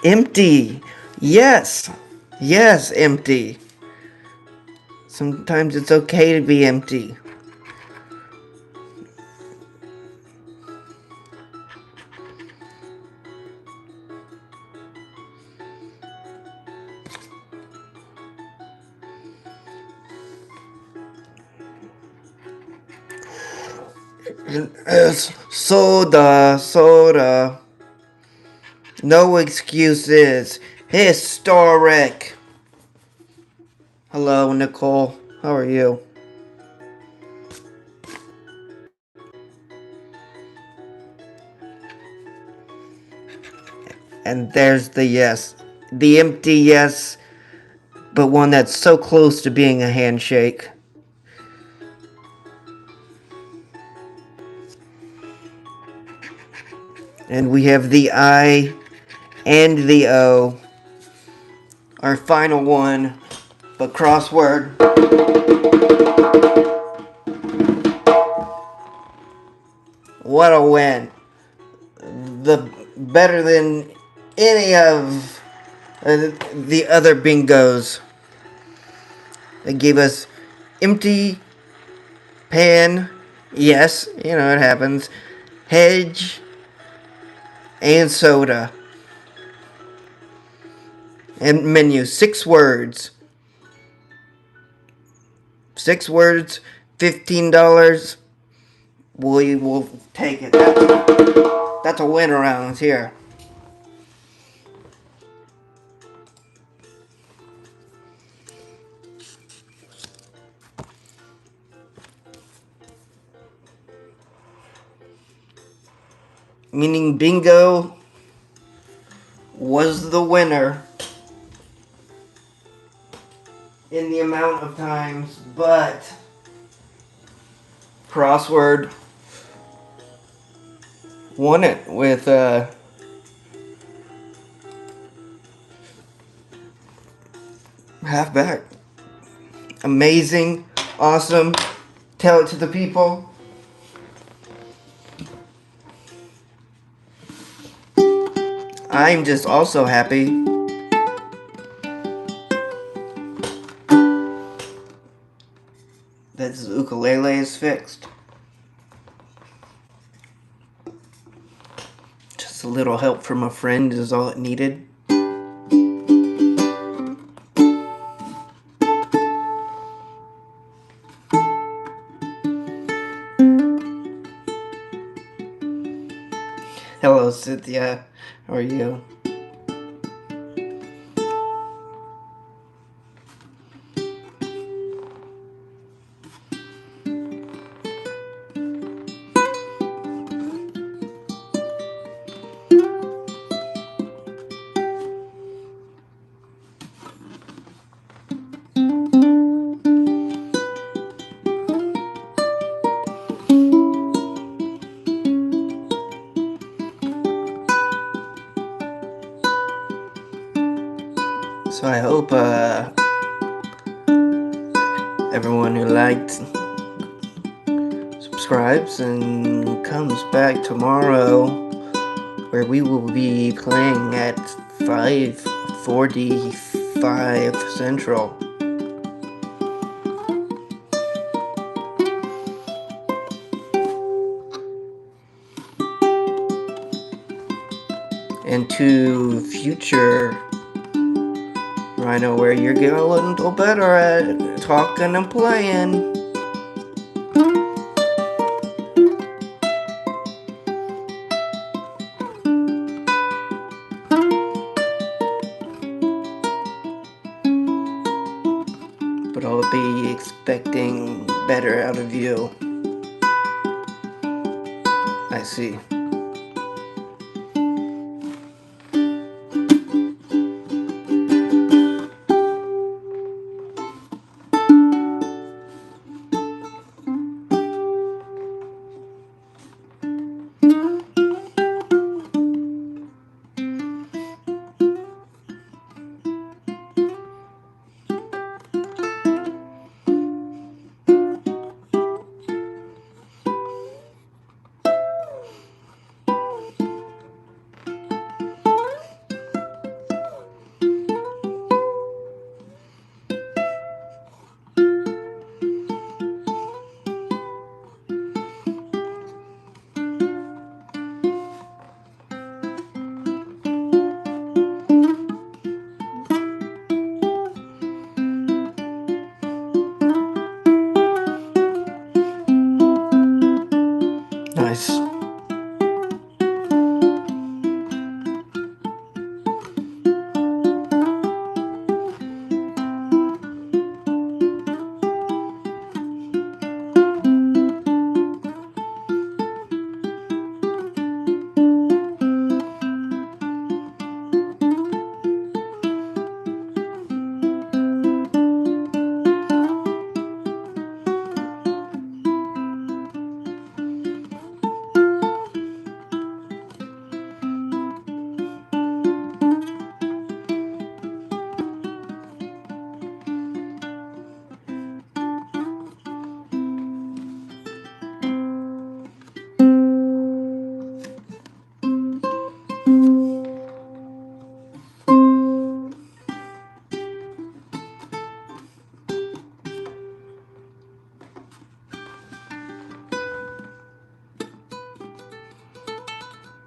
Empty. Yes. Yes, empty. Sometimes it's okay to be empty. It's soda. No excuses. Historic. Hello, Nicole. How are you? And there's the yes. The empty yes, but one that's so close to being a handshake. And we have the I and the O. our final one, but crossword. What a win. The better than any of the other bingos. They gave us empty pan, yes, you know it happens, hedge, and soda. And menu, 6 words. 6 words, $15. We will take it. That's a win around here. Meaning bingo was the winner in the amount of times, but crossword won it with halfback. Amazing, awesome. Tell it to the people. I'm just also happy that this ukulele is fixed. Just a little help from a friend is all it needed. Hello, Cynthia. How are you? So I hope everyone who liked subscribes and comes back tomorrow, where we will be playing at 5:45 Central. And to future ryyno, where you're getting a little better at talking and playing. But I'll be expecting better out of you. I see.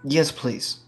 Yes, please.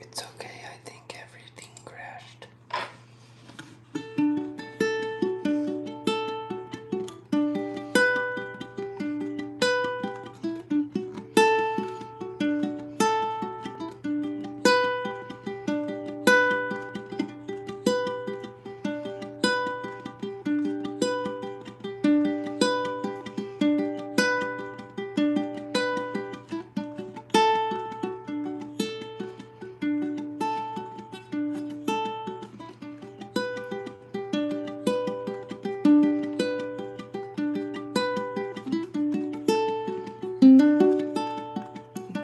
It's okay, I think everything crashed.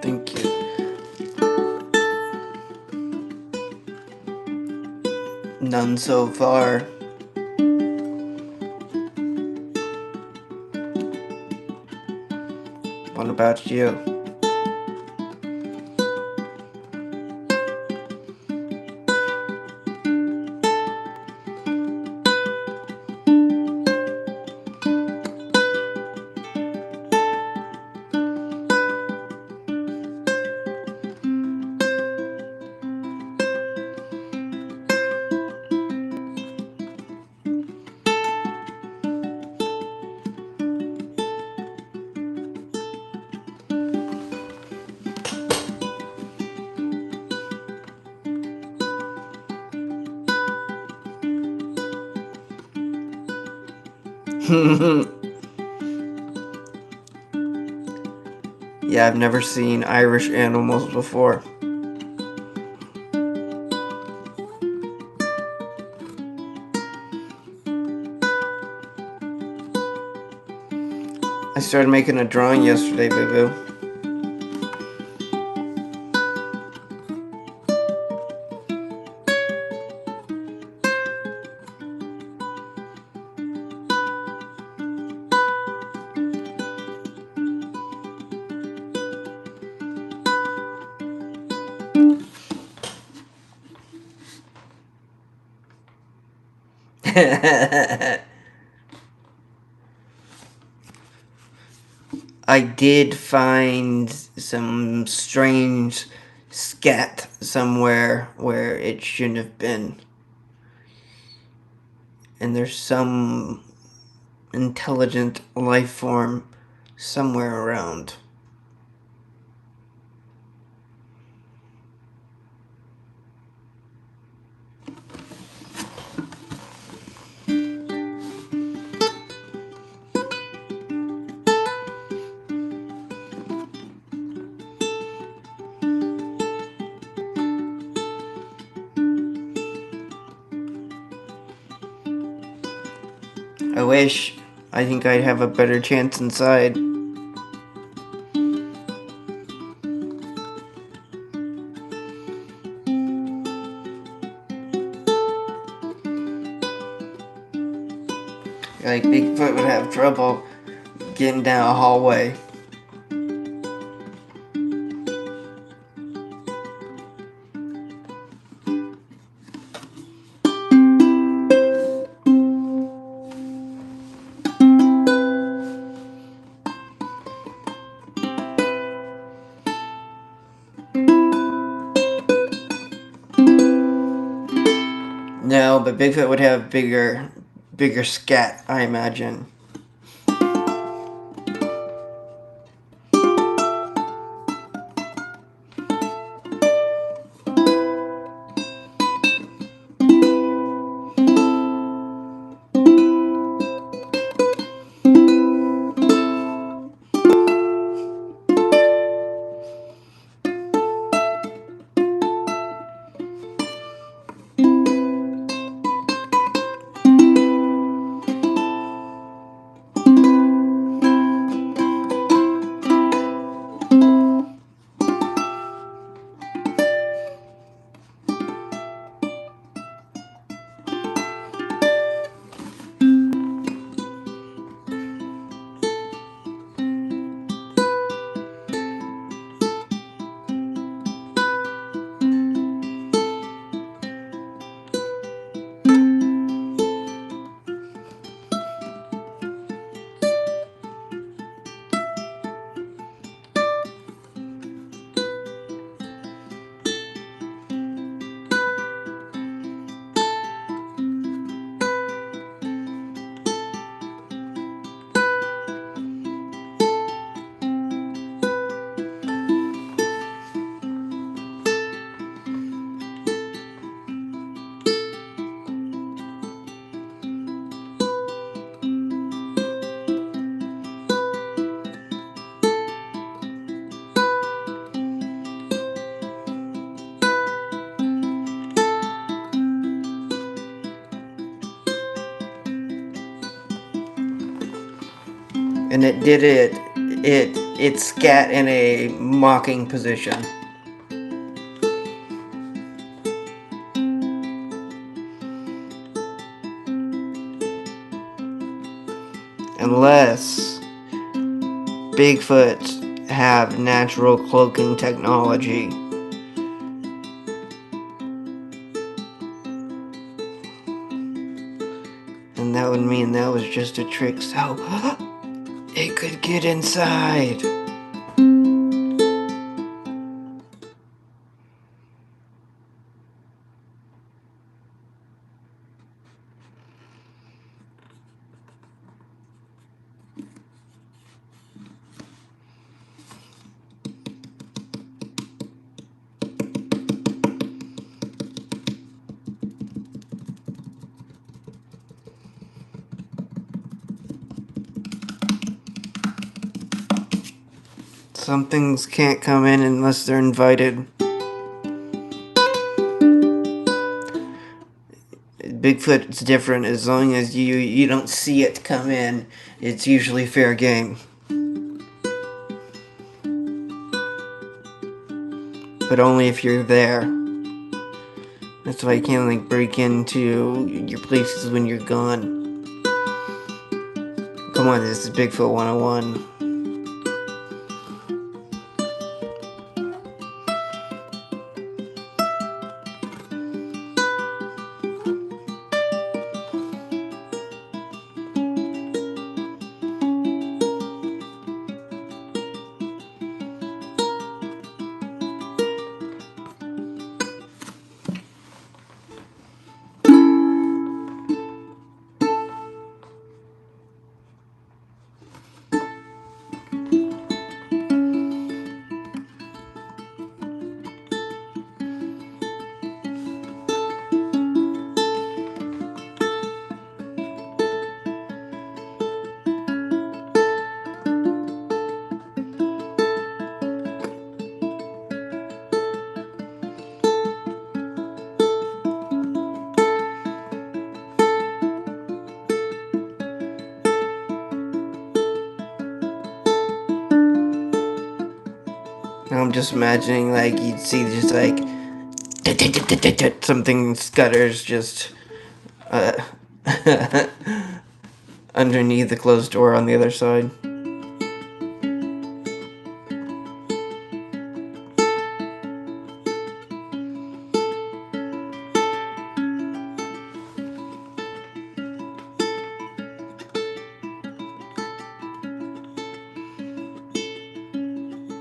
Thank you. None so far. What about you? Yeah, I've never seen Irish animals before. I started making a drawing yesterday, Boo Boo. I did find some strange scat somewhere where it shouldn't have been. And there's some intelligent life form somewhere around. I wish. I think I'd have a better chance inside. Like Bigfoot would have trouble getting down a hallway. No, but Bigfoot would have bigger scat, I imagine. And it did it scat in a mocking position. Unless Bigfoot have natural cloaking technology. And that would mean that was just a trick, so it could get inside. Some things can't come in unless they're invited. Bigfoot's different. As long as you don't see it come in, it's usually fair game. But only if you're there. That's why you can't like break into your places when you're gone. Come on, this is Bigfoot 101. I'm just imagining like you'd see just like something scutters just underneath the closed door on the other side.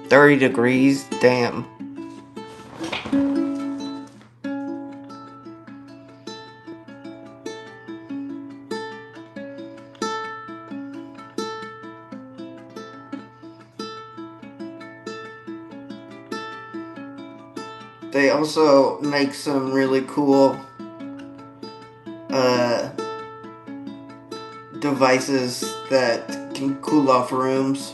$30, damn. They also make some really cool devices that can cool off rooms.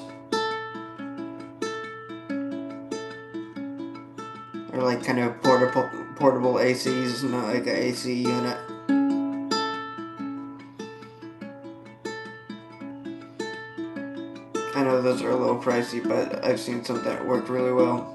Or like kind of portable ACs, not like an AC unit. I know those are a little pricey, but I've seen some that work really well.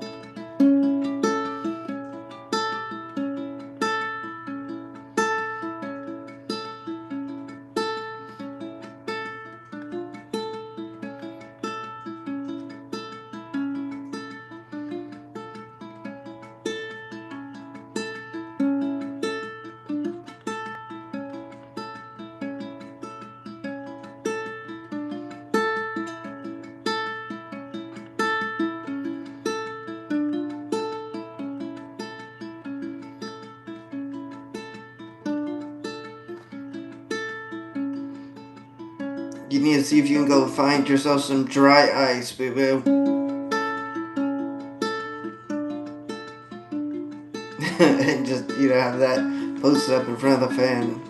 You need to see if you can go find yourself some dry ice, boo-boo. And just, have that posted up in front of the fan.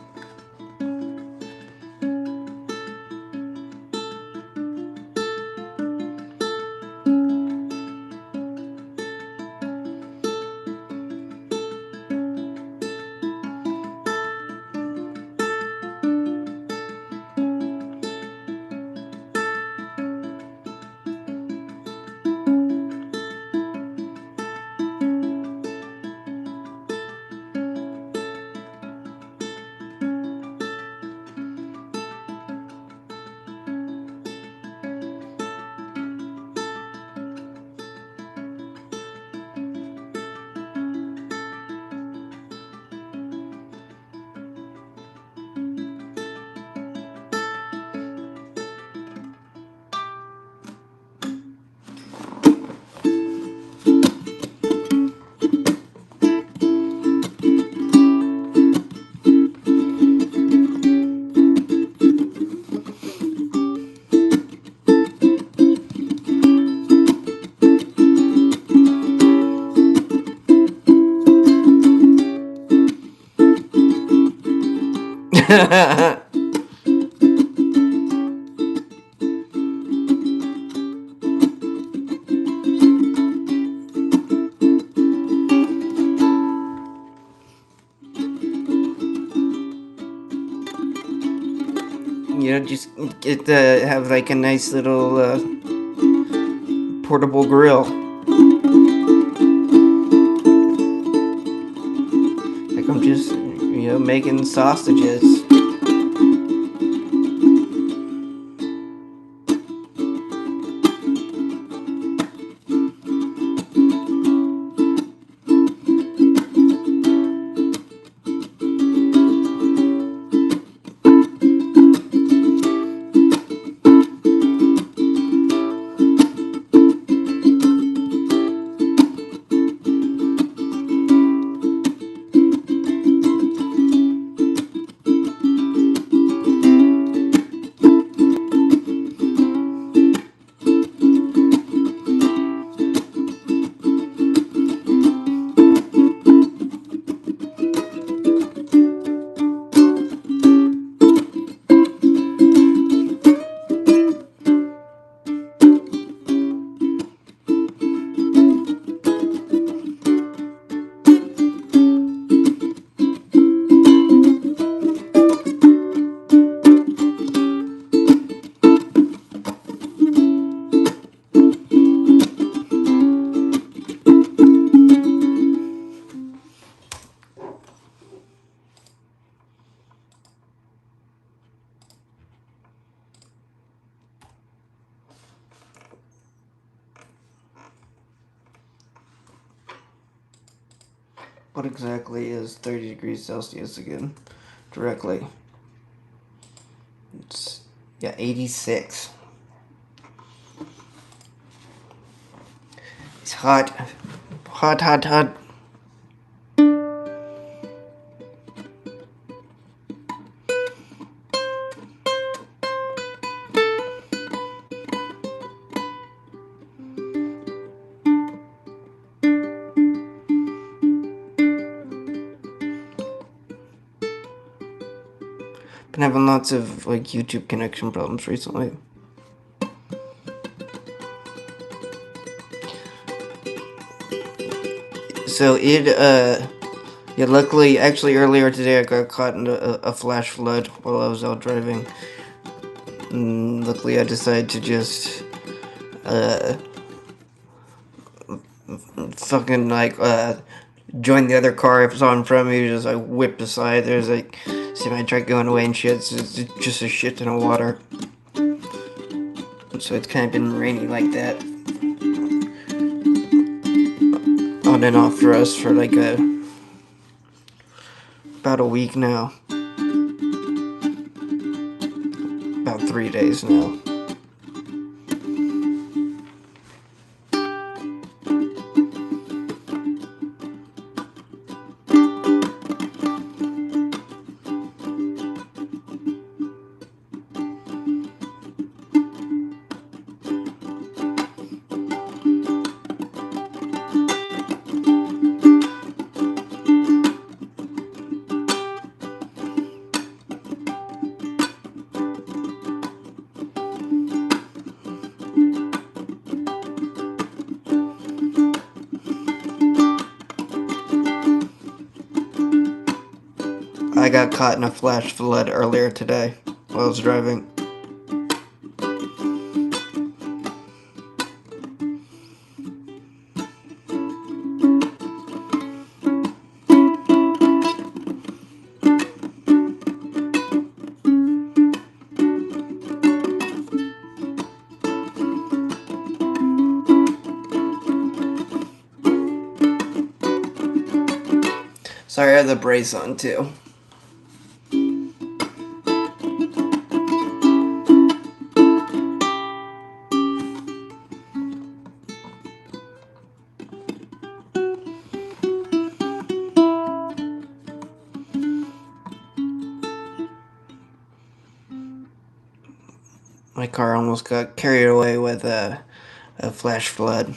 Just get to have like a nice little portable grill. Like I'm just, making sausages. What exactly is 30 degrees Celsius again? Directly. It's, 86. It's hot. Hot, hot, hot. Been having lots of like YouTube connection problems recently. So yeah, luckily, actually earlier today I got caught in a flash flood while I was out driving. Luckily I decided to just, fucking like, join the other car I saw in front of me, just like whipped aside. There's like semi-truck going away and shit. So it's just a shit ton of water. So it's kind of been rainy like that, on and off for us for like about a week now. About 3 days now. I got caught in a flash flood earlier today while I was driving. Sorry, I have the brace on too. My car almost got carried away with a flash flood.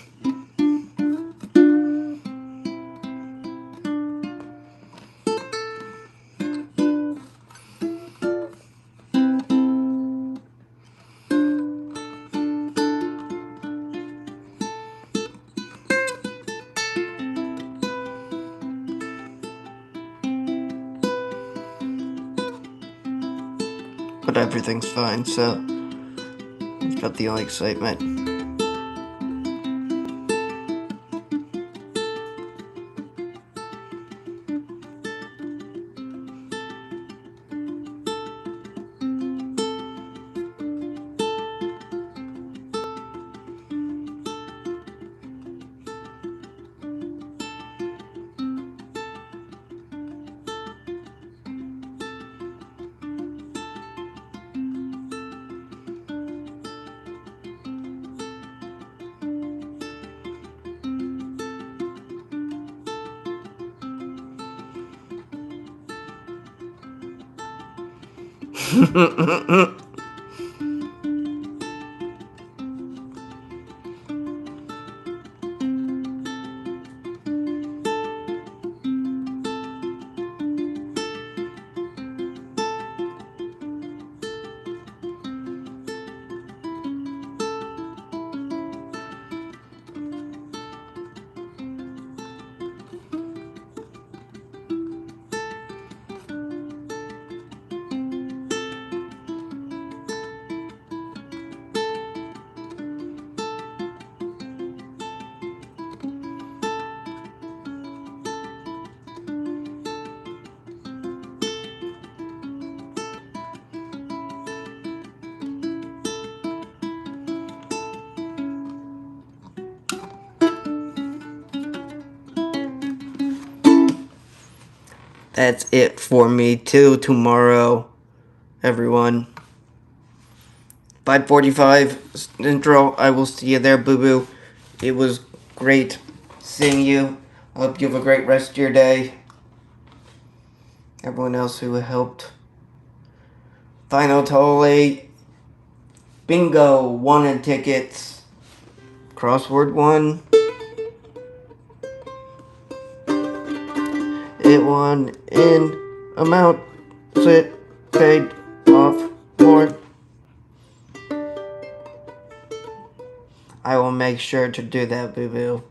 But everything's fine, so it's about the only excitement. That's it for me. Till tomorrow, everyone. 5:45 intro. I will see you there, boo boo. It was great seeing you. I hope you have a great rest of your day. Everyone else who helped. Final totally. Bingo wanted tickets. Crossword won. It won in amount. That's it. Paid. sophomore. I will make sure to do that, Boo Boo.